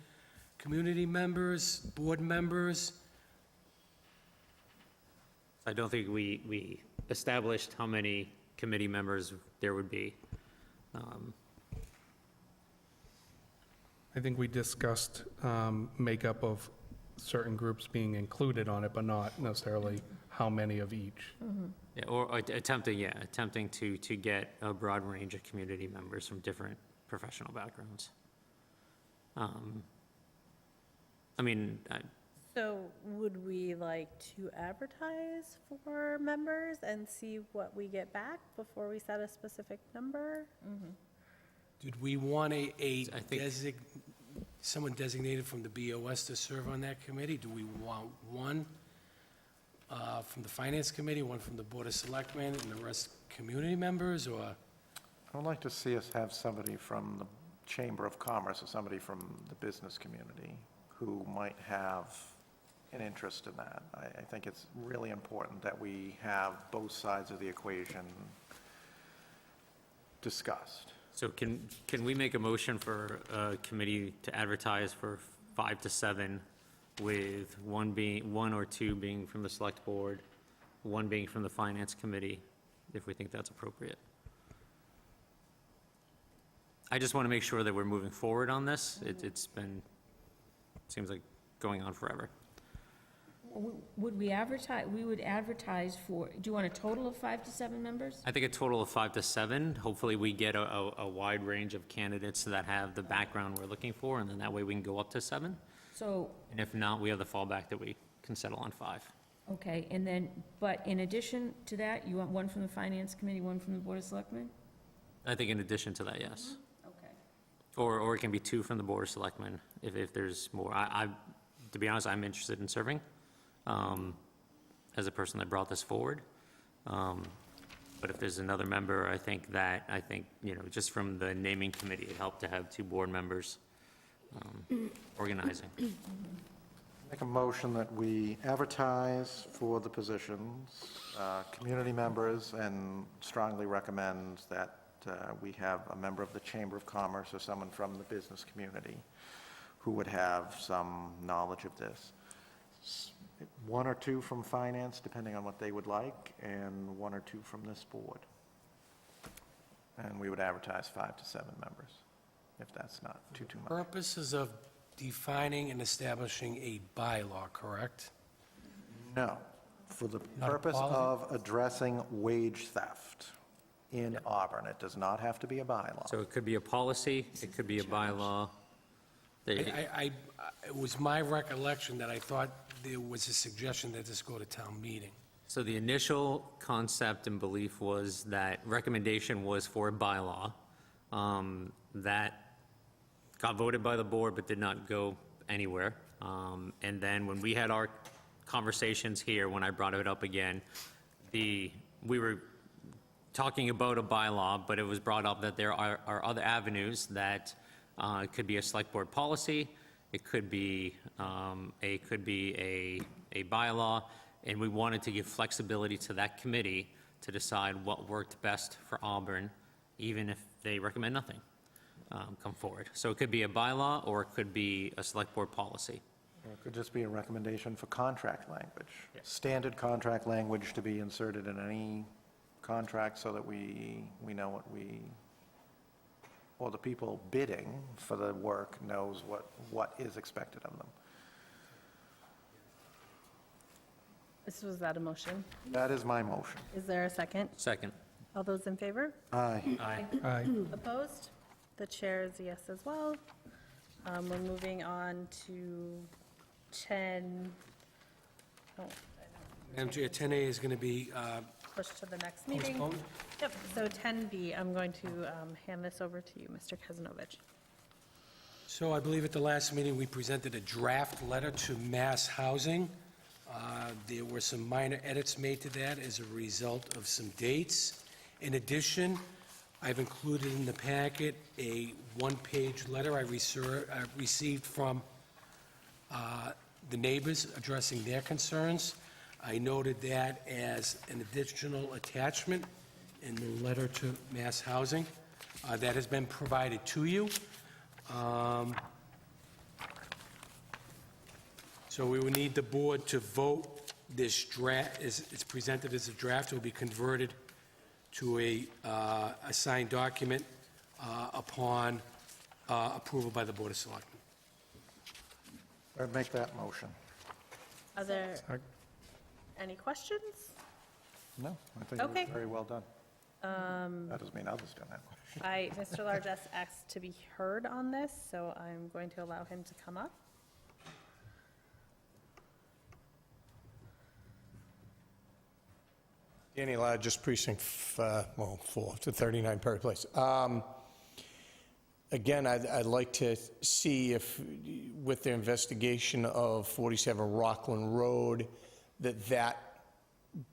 community members, board members. I don't think we established how many committee members there would be. I think we discussed makeup of certain groups being included on it, but not necessarily how many of each. Yeah, or attempting to get a broad range of community members from different professional backgrounds. So would we like to advertise for members and see what we get back before we set a specific number? Did we want I think- someone designated from the BOS to serve on that committee? Do we want one from the Finance Committee, one from the Board of Selectmen, and the rest community members, or? I would like to see us have somebody from the Chamber of Commerce or somebody from the business community who might have an interest in that. I think it's really important that we have both sides of the equation discussed. So can we make a motion for a committee to advertise for 5 to 7, with one or two being from the select board, one being from the finance committee, if we think that's appropriate? I just want to make sure that we're moving forward on this. Seems like going on forever. Would we advertise, we would advertise for, do you want a total of 5 to 7 members? I think a total of 5 to 7. Hopefully, we get a wide range of candidates that have the background we're looking for, and then that way we can go up to 7. So, And if not, we have the fallback that we can settle on 5. okay, and then, but in addition to that, you want one from the Finance Committee, one from the Board of Selectmen? I think in addition to that, yes. Okay. Or it can be 2 from the Board of Selectmen, if there's more. To be honest, I'm interested in serving, as a person that brought this forward. But if there's another member, I think, just from the naming committee, it helped to have 2 board members organizing. Make a motion that we advertise for the positions, community members, and strongly recommend that we have a member of the Chamber of Commerce or someone from the business community who would have some knowledge of this. 1 or 2 from finance, depending on what they would like, and 1 or 2 from this board. And we would advertise 5 to 7 members, if that's not too much. Purposes of defining and establishing a bylaw, correct? No, for the Not a purpose policy? of addressing wage theft in Auburn. It does not have to be a bylaw. So it could be a policy, it could be a bylaw. It was my recollection that I thought there was a suggestion that this go to town meeting. So the initial concept and belief was that recommendation was for a bylaw that got voted by the board but did not go anywhere. And then when we had our conversations here, when I brought it up again, we were talking about a bylaw, but it was brought up that there are other avenues that it could be a select board policy, it could be a bylaw, and we wanted to give flexibility to that committee to decide what worked best for Auburn, even if they recommend nothing come forward. So it could be a bylaw, or it could be a select board policy. Or it could just be a recommendation for contract language. Standard contract language to be inserted in any contract so that we know or the people bidding for the work knows what is expected of them. Was that a motion? That is my motion. Is there a second? Second. All those in favor? Aye. Aye. Aye. Opposed? The chair is a yes as well. We're moving on to 10, Madam Chair, 10A is going to be push to the next meeting. postponed. Yep, so 10B, I'm going to hand this over to you, Mr. Kazanovich. So I believe at the last meeting, we presented a draft letter to Mass Housing. There were some minor edits made to that as a result of some dates. In addition, I've included in the packet a one-page letter I received from the neighbors addressing their concerns. I noted that as an additional attachment in the letter to Mass Housing. That has been provided to you. So we will need the board to vote this draft, it's presented as a draft, it will be converted to a signed document upon approval by the Board of Selectmen. I'd make that motion. Are there any questions? No, I think it Okay. was very well done. That doesn't mean others don't have questions. Mr. Largess asked to be heard on this, so I'm going to allow him to come up. Danny Largess, precinct 4 to 39 Perry Place. Again, I'd like to see if, with the investigation of 47 Rockland Road, that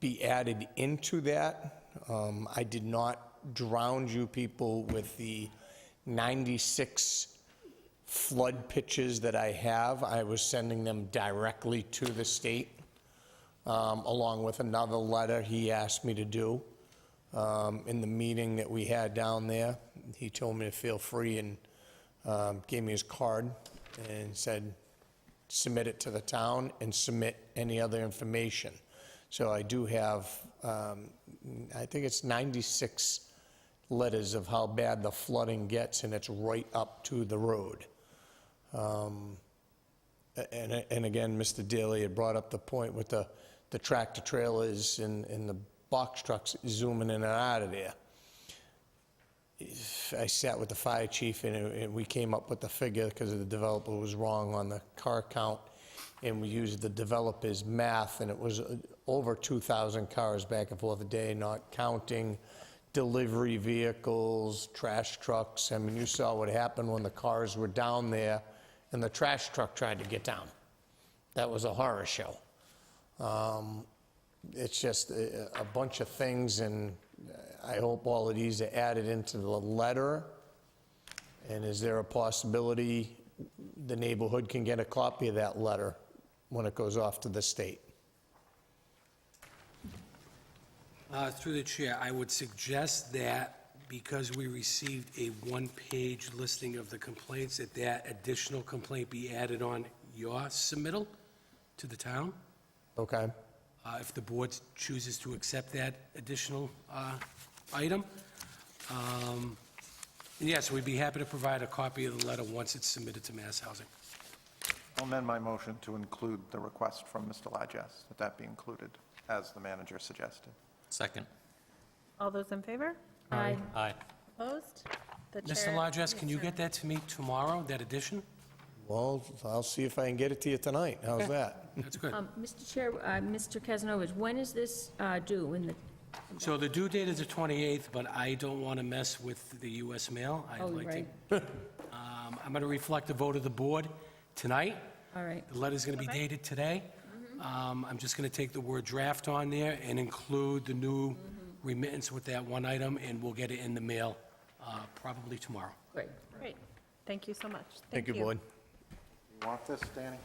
be added into that. I did not drown you people with the 96 flood pitches that I have. I was sending them directly to the state, along with another letter he asked me to do. In the meeting that we had down there, he told me to feel free and gave me his card and said, submit it to the town and submit any other information. So I do have, I think it's 96 letters of how bad the flooding gets, and it's right up to the road. And again, Mr. Daly had brought up the point with the tractor trailers and the box trucks zooming in and out of there. I sat with the fire chief, and we came up with the figure because the developer was wrong on the car count, and we used the developer's math, and it was over 2,000 cars back and forth a day, not counting delivery vehicles, trash trucks. I mean, you saw what happened when the cars were down there and the trash truck tried to get down. That was a horror show. It's just a bunch of things, and I hope all of these are added into the letter. And is there a possibility the neighborhood can get a copy of that letter when it goes off to the state? Through the chair, I would suggest that because we received a one-page listing of the complaints, that additional complaint be added on your submittal to the town. Okay. If the board chooses to accept that additional item. Yes, we'd be happy to provide a copy of the letter once it's submitted to Mass Housing. I'll amend my motion to include the request from Mr. Largess, that be included, as the manager suggested. Second. All those in favor? Aye. Aye. Opposed? The Mr. chair- Largess, can you get that to me tomorrow, that addition? Well, I'll see if I can get it to you tonight. How's that? That's good. Mr. Chair, Mr. Kazanovich, when is this due? So the due date is the 28th, but I don't want to mess with the US mail. I'd Oh, like right. to. I'm going to reflect the vote of the board tonight. All right. The letter's going to be dated today. I'm just going to take the word draft on there and include the new remittance with that one item, and we'll get it in the mail probably tomorrow. Great. Great. Thank you so much. Thank you, board. You want this, Danny?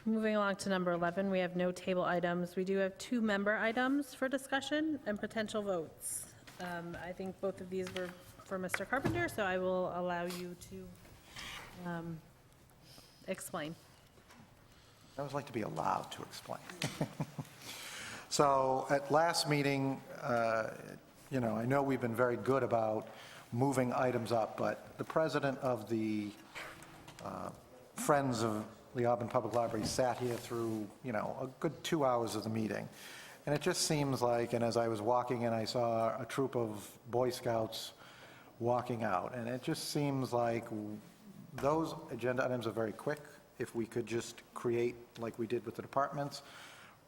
Moving along to number 11, we have no table items. We do have 2 member items for discussion and potential votes. I think both of these were for Mr. Carpenter, so I will allow you to explain. I always like to be allowed to explain. So at last meeting, you know, I know we've been very good about moving items up, but the president of the Friends of the Auburn Public Library sat here through, you know, a good 2 hours of the meeting. And it just seems like, and as I was walking in, I saw a troop of Boy Scouts walking out. And it just seems like those agenda items are very quick. If we could just create, like we did with the departments,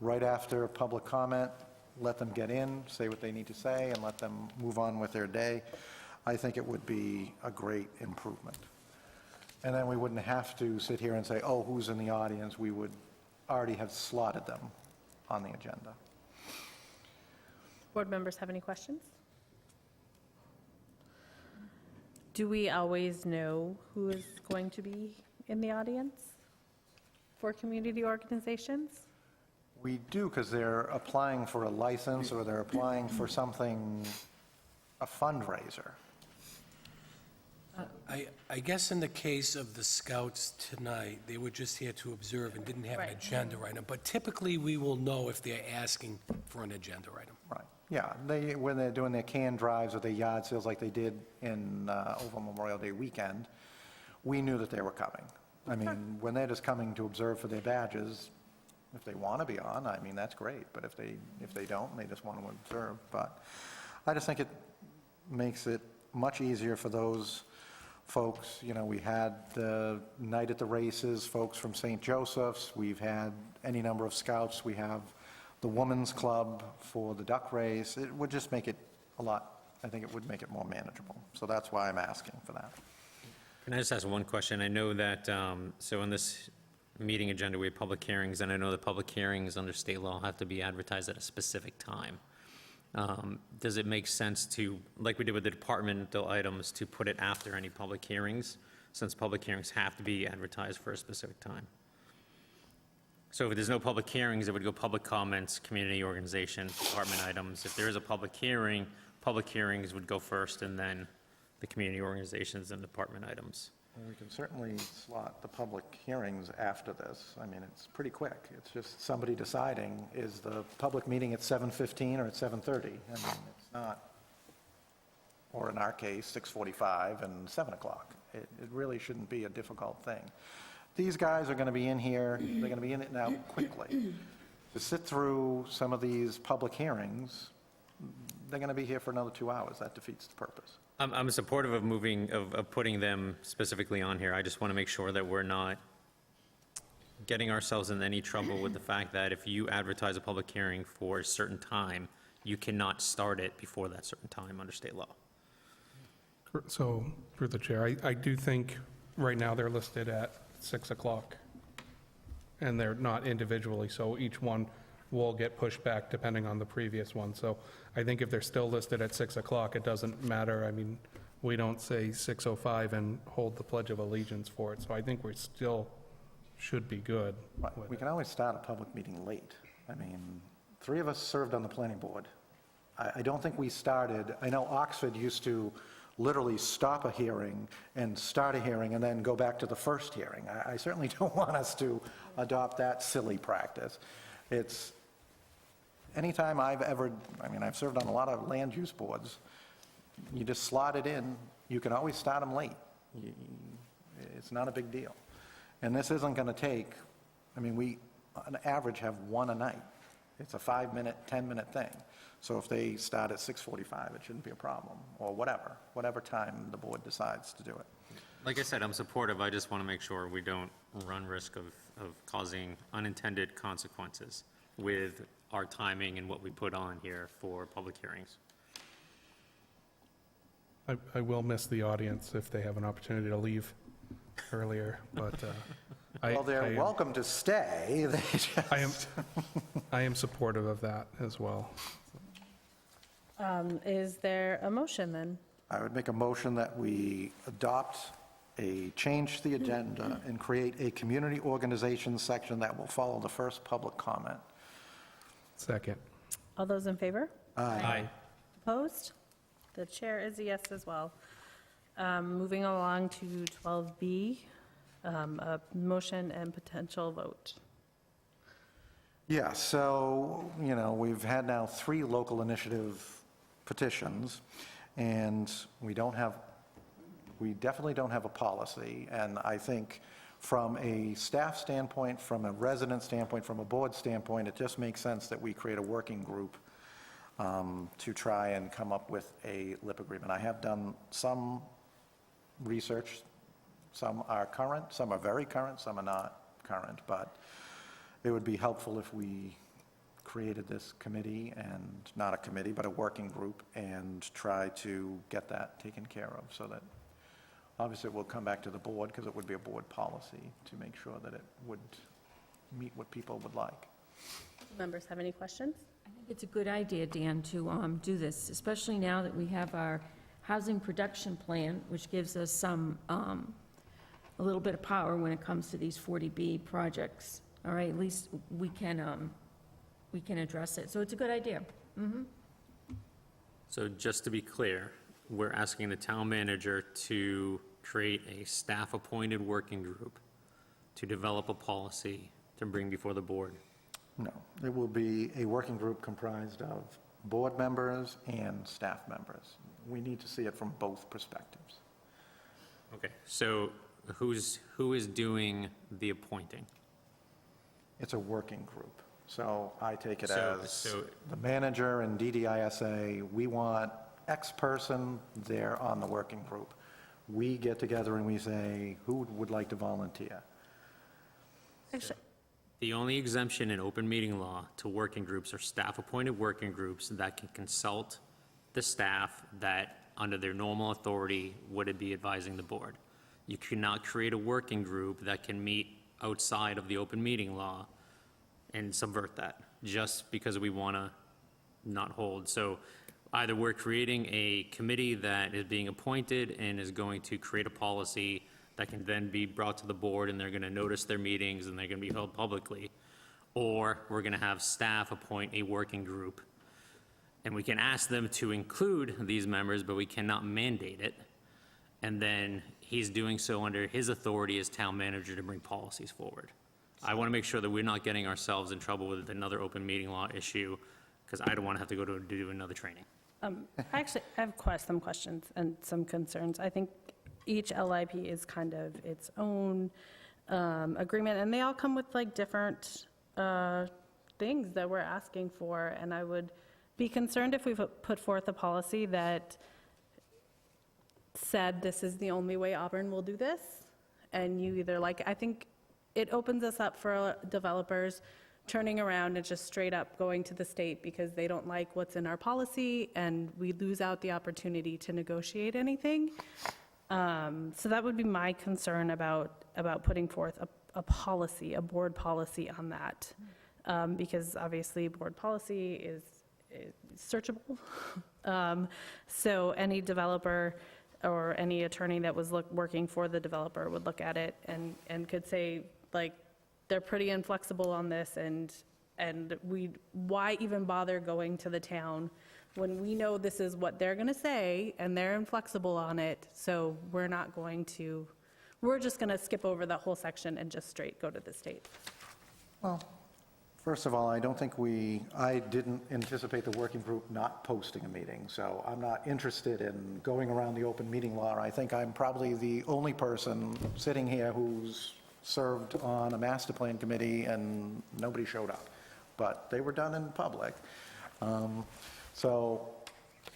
right after public comment, let them get in, say what they need to say, and let them move on with their day, I think it would be a great improvement. And then we wouldn't have to sit here and say, oh, who's in the audience? We would already have slotted them on the agenda. Board members have any questions? Do we always know who is going to be in the audience for community organizations? We do, because they're applying for a license or they're applying for something, a fundraiser. I guess in the case of the Scouts tonight, they were just here to observe and didn't have an Right. agenda item. But typically, we will know if they're asking for an agenda item. Right, yeah, when they're doing their can drives or their yard sales like they did in, over Memorial Day weekend, we knew that they were coming. I mean, when they're just coming to observe for their badges, if they want to be on, I mean, that's great, but if they don't, and they just want to observe, but I just think it makes it much easier for those folks. You know, we had the night at the races, folks from St. Joseph's, we've had any number of scouts, we have the women's club for the duck race. It would just make it a lot, I think it would make it more manageable. So that's why I'm asking for that. Can I just ask one question? I know that, so in this meeting agenda, we have public hearings, and I know that public hearings under state law have to be advertised at a specific time. Does it make sense to, like we did with the departmental items, to put it after any public hearings, since public hearings have to be advertised for a specific time? So if there's no public hearings, it would go public comments, community organization, department items. If there is a public hearing, public hearings would go first, and then the community organizations and department items. We can certainly slot the public hearings after this. I mean, it's pretty quick. It's just somebody deciding, is the public meeting at 7:15 or at 7:30? I mean, it's not, or in our case, 6:45 and 7 o'clock. It really shouldn't be a difficult thing. These guys are going to be in here, they're going to be in it now quickly. To sit through some of these public hearings, they're going to be here for another 2 hours. That defeats the purpose. I'm supportive of moving, of putting them specifically on here. I just want to make sure that we're not getting ourselves in any trouble with the fact that if you advertise a public hearing for a certain time, you cannot start it before that certain time under state law. So, through the chair, I do think right now they're listed at 6 o'clock, and they're not individually, so each one will get pushed back depending on the previous one. So I think if they're still listed at 6 o'clock, it doesn't matter. I mean, we don't say 6:05 and hold the Pledge of Allegiance for it, so I think we still should be good. We can always start a public meeting late. I mean, 3 of us served on the planning board. I don't think we started, I know Oxford used to literally stop a hearing and start a hearing and then go back to the first hearing. I certainly don't want us to adopt that silly practice. It's, anytime I've ever, I mean, I've served on a lot of land use boards, you just slot it in, you can always start them late. It's not a big deal. And this isn't going to take, I mean, we, on average, have 1 a night. It's a 5-minute, 10-minute thing. So if they start at 6:45, it shouldn't be a problem, or whatever time the board decides to do it. Like I said, I'm supportive. I just want to make sure we don't run risk of causing unintended consequences with our timing and what we put on here for public hearings. I will miss the audience if they have an opportunity to leave earlier, but Well, they're welcome to stay. They just- I am supportive of that as well. Is there a motion then? I would make a motion that we adopt a change to the agenda and create a community organization section that will follow the first public comment. Second. All those in favor? Aye. Opposed? The chair is a yes as well. Moving along to 12B, a motion and potential vote. Yeah, so, you know, we've had now 3 local initiative petitions, and we definitely don't have a policy. And I think from a staff standpoint, from a resident standpoint, from a board standpoint, it just makes sense that we create a working group to try and come up with a LIP agreement. I have done some research. Some are current, some are very current, some are not current, but it would be helpful if we created this committee, and not a committee, but a working group, and try to get that taken care of, so that, obviously, it will come back to the board, because it would be a board policy, to make sure that it would meet what people would like. Members have any questions? I think it's a good idea, Dan, to do this, especially now that we have our housing production plan, which gives us some, a little bit of power when it comes to these 40B projects. All right, at least we can address it. So it's a good idea. So just to be clear, we're asking the town manager to create a staff-appointed working group to develop a policy to bring before the board. No, it will be a working group comprised of board members and staff members. We need to see it from both perspectives. Okay, so who is doing the appointing? It's a working group. So I take it So- as so- the manager and DDISA, we want X person there on the working group. We get together and we say, who would like to volunteer? Actually, The only exemption in open meeting law to working groups are staff-appointed working groups that can consult the staff that, under their normal authority, would be advising the board. You cannot create a working group that can meet outside of the open meeting law and subvert that, just because we want to not hold. So either we're creating a committee that is being appointed and is going to create a policy that can then be brought to the board, and they're going to notice their meetings, and they're going to be held publicly, or we're going to have staff appoint a working group. And we can ask them to include these members, but we cannot mandate it. And then he's doing so under his authority as town manager to bring policies forward. I want to make sure that we're not getting ourselves in trouble with another open meeting law issue, because I don't want to have to go to do another training. Actually, I have some questions and some concerns. I think each LIP is kind of its own agreement, and they all come with like different things that we're asking for, and I would be concerned if we put forth a policy that said this is the only way Auburn will do this, and you either like, I think it opens us up for developers turning around and just straight up going to the state because they don't like what's in our policy, and we lose out the opportunity to negotiate anything. So that would be my concern about putting forth a policy, a board policy on that, because obviously board policy is searchable. So any developer or any attorney that was working for the developer would look at it and could say, like, they're pretty inflexible on this, and why even bother going to the town when we know this is what they're going to say, and they're inflexible on it, so we're just going to skip over that whole section and just straight go to the state. Well, first of all, I didn't anticipate the working group not posting a meeting, so I'm not interested in going around the open meeting law. I think I'm probably the only person sitting here who's served on a master plan committee and nobody showed up, but they were done in public. So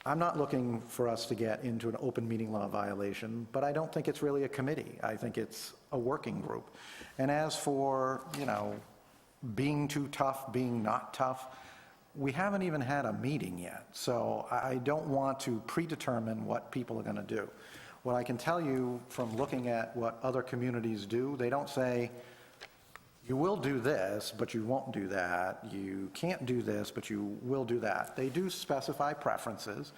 I'm not looking for us to get into an open meeting law violation, but I don't think it's really a committee. I think it's a working group. And as for, being too tough, being not tough, we haven't even had a meeting yet. So I don't want to predetermine what people are going to do. What I can tell you from looking at what other communities do, they don't say, you will do this, but you won't do that. You can't do this, but you will do that. They do specify preferences.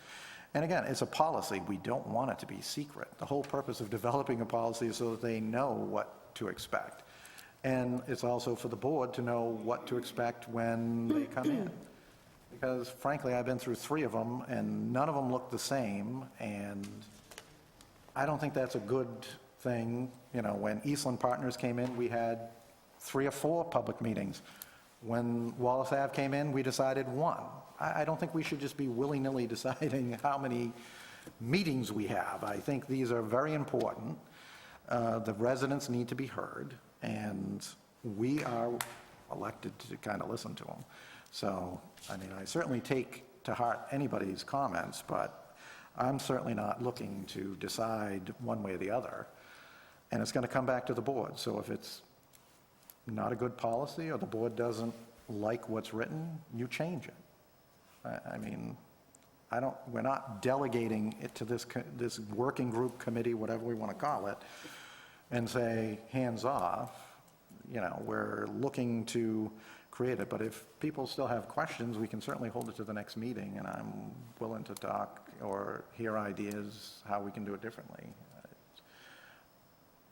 And again, it's a policy. We don't want it to be secret. The whole purpose of developing a policy is so that they know what to expect. And it's also for the board to know what to expect when they come in. Because frankly, I've been through 3 of them, and none of them look the same, and I don't think that's a good thing. When Eastland Partners came in, we had 3 or 4 public meetings. When Wallace Ave came in, we decided 1. I don't think we should just be willy-nilly deciding how many meetings we have. I think these are very important. The residents need to be heard, and we are elected to kind of listen to them. So, I certainly take to heart anybody's comments, but I'm certainly not looking to decide one way or the other, and it's going to come back to the board. So if it's not a good policy or the board doesn't like what's written, you change it. We're not delegating it to this working group committee, whatever we want to call it, and say, hands off. We're looking to create it, but if people still have questions, we can certainly hold it to the next meeting, and I'm willing to talk or hear ideas how we can do it differently.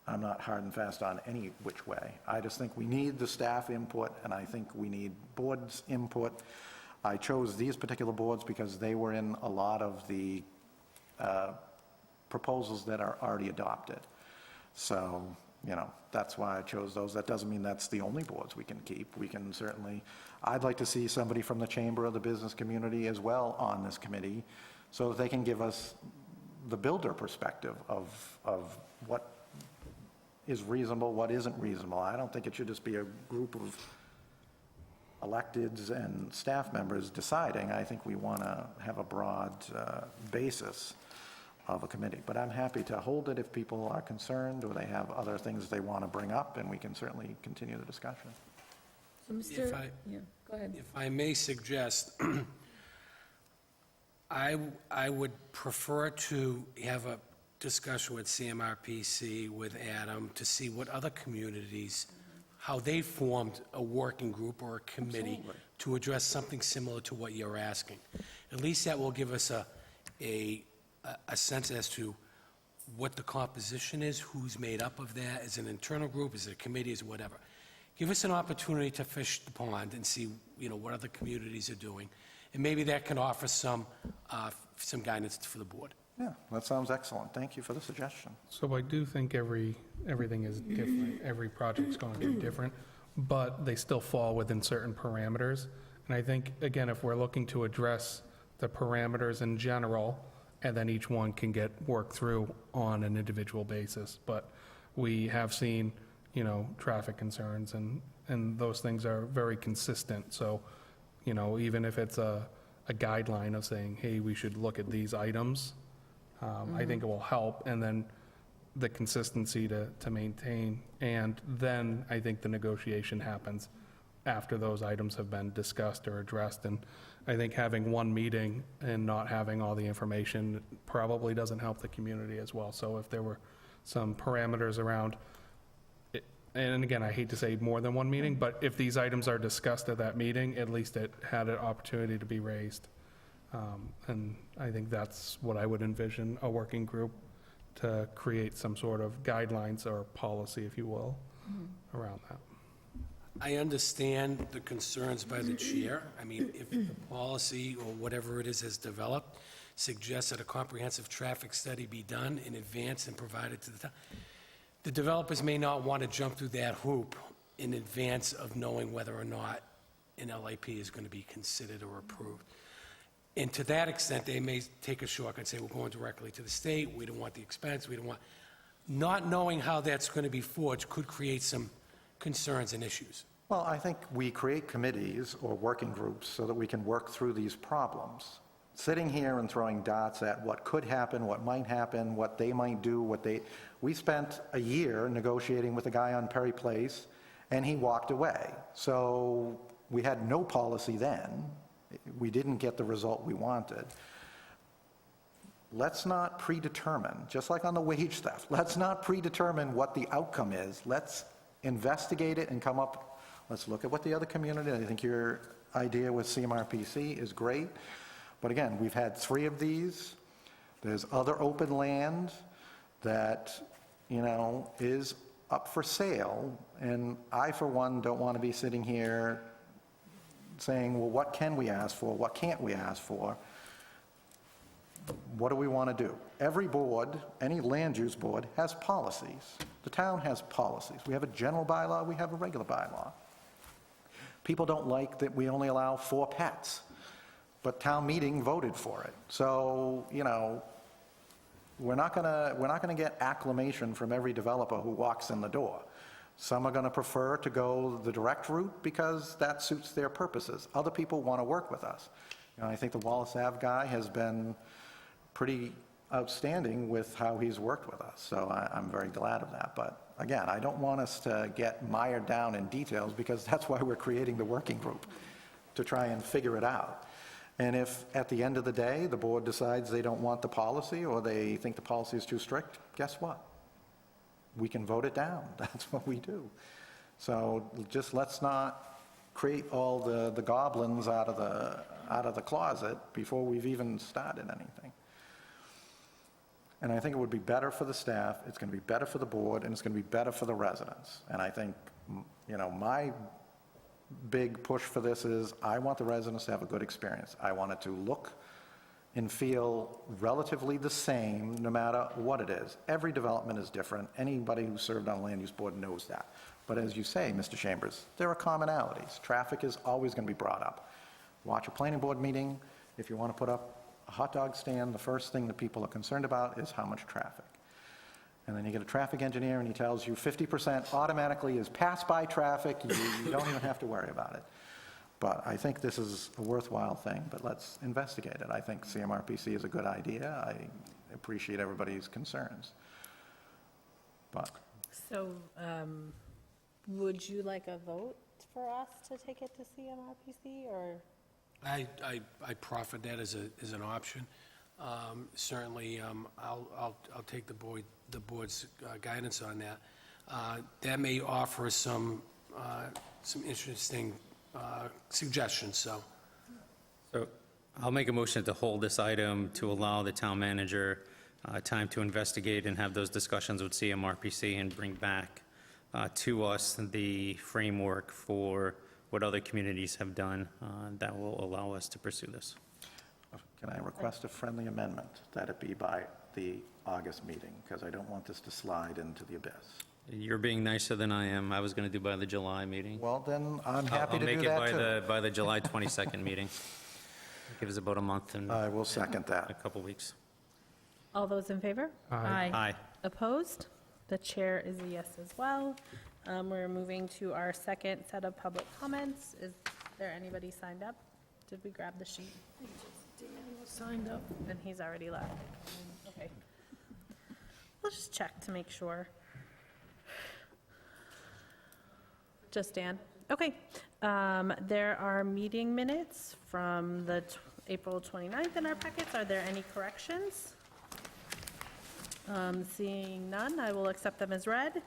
I'm not hard and fast on any which way. I just think we need the staff input, and I think we need board's input. I chose these particular boards because they were in a lot of the proposals that are already adopted. So, that's why I chose those. That doesn't mean that's the only boards we can keep. We can certainly, I'd like to see somebody from the chamber or the business community as well on this committee, so that they can give us the builder perspective of what is reasonable, what isn't reasonable. I don't think it should just be a group of electeds and staff members deciding. I think we want to have a broad basis of a committee. But I'm happy to hold it if people are concerned or they have other things they want to bring up, and we can certainly continue the discussion. So, Mr. Yeah, go ahead. If I may suggest, I would prefer to have a discussion with CMRPC, with Adam, to see what other communities, how they formed a working group or a committee to address something similar to what you're asking. At least that will give us a sense as to what the composition is, who's made up of that, is it an internal group, is it a committee, is it whatever. Give us an opportunity to fish the pond and see, what other communities are doing. And maybe that can offer some guidance for the board. Yeah, that sounds excellent. Thank you for the suggestion. So I do think everything is different. Every project's going to be different, but they still fall within certain parameters. And I think, again, if we're looking to address the parameters in general, and then each one can get worked through on an individual basis. But we have seen, traffic concerns, and those things are very consistent. So, even if it's a guideline of saying, hey, we should look at these items, I think it will help. And then the consistency to maintain. And then I think the negotiation happens after those items have been discussed or addressed. And I think having one meeting and not having all the information probably doesn't help the community as well. So if there were some parameters around it, and again, I hate to say more than one meeting, but if these items are discussed at that meeting, at least it had an opportunity to be raised. And I think that's what I would envision, a working group to create some sort of guidelines or policy, if you will, around that. I understand the concerns by the chair. I mean, if the policy or whatever it is has developed, suggests that a comprehensive traffic study be done in advance and provided to the town, the developers may not want to jump through that hoop in advance of knowing whether or not an LIP is going to be considered or approved. And to that extent, they may take a shortcut and say, we're going directly to the state, we don't want the expense, we don't want... Not knowing how that's going to be forged could create some concerns and issues. Well, I think we create committees or working groups so that we can work through these problems. Sitting here and throwing dots at what could happen, what might happen, what they might do, We spent a year negotiating with a guy on Perry Place, and he walked away. So we had no policy then. We didn't get the result we wanted. Let's not predetermine, just like on the wage theft, let's not predetermine what the outcome is. Let's investigate it and come up, let's look at what the other community, I think your idea with CMRPC is great. But again, we've had 3 of these. There's other open land that, is up for sale. And I, for one, don't want to be sitting here saying, well, what can we ask for? What can't we ask for? What do we want to do? Every board, any land use board, has policies. The town has policies. We have a general bylaw, we have a regular bylaw. People don't like that we only allow 4 pets, but town meeting voted for it. So, we're not gonna get acclamation from every developer who walks in the door. Some are going to prefer to go the direct route because that suits their purposes. Other people want to work with us. I think the Wallace Ave guy has been pretty outstanding with how he's worked with us, so I'm very glad of that. But again, I don't want us to get mired down in details because that's why we're creating the working group, to try and figure it out. And if at the end of the day the board decides they don't want the policy or they think the policy is too strict, guess what? We can vote it down. That's what we do. So just let's not create all the goblins out of the closet before we've even started anything. And I think it would be better for the staff, it's going to be better for the board, and it's going to be better for the residents. And I think, my big push for this is I want the residents to have a good experience. I want it to look and feel relatively the same no matter what it is. Every development is different. Anybody who served on a land use board knows that. But as you say, Mr. Chambers, there are commonalities. Traffic is always going to be brought up. Watch a planning board meeting. If you want to put up a hot dog stand, the first thing that people are concerned about is how much traffic. And then you get a traffic engineer and he tells you 50% automatically is pass-by traffic. You don't even have to worry about it. But I think this is a worthwhile thing, but let's investigate it. I think CMRPC is a good idea. I appreciate everybody's concerns. But So, would you like a vote for us to take it to CMRPC, or? I proffered that as an option. Certainly, I'll take the board's guidance on that. That may offer some interesting suggestions, so. So I'll make a motion to hold this item to allow the town manager time to investigate and have those discussions with CMRPC and bring back to us the framework for what other communities have done that will allow us to pursue this. Can I request a friendly amendment that it be by the August meeting? Because I don't want this to slide into the abyss. You're being nicer than I am. I was going to do by the July meeting. Well, then I'm happy to do I'll make that it too. by the July 22nd meeting. Give us about a month and I will second a that. couple weeks. All those in favor? Aye. Opposed? The chair is a yes as well. We're moving to our second set of public comments. Is there anybody signed up? Did we grab the sheet? Dan was signed up. And he's already left. Okay. We'll just check to make sure. Just Dan? Okay. There are meeting minutes from the April 29th in our packets. Are there any corrections? Seeing none, I will accept them as read.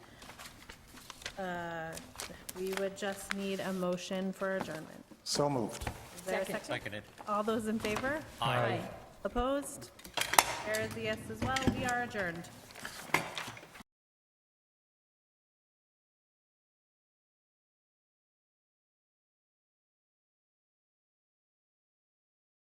We would just need a motion for adjournment. So moved. Is there a second? Seconded. All those in favor? Aye. Opposed? There is a yes as well. We are adjourned.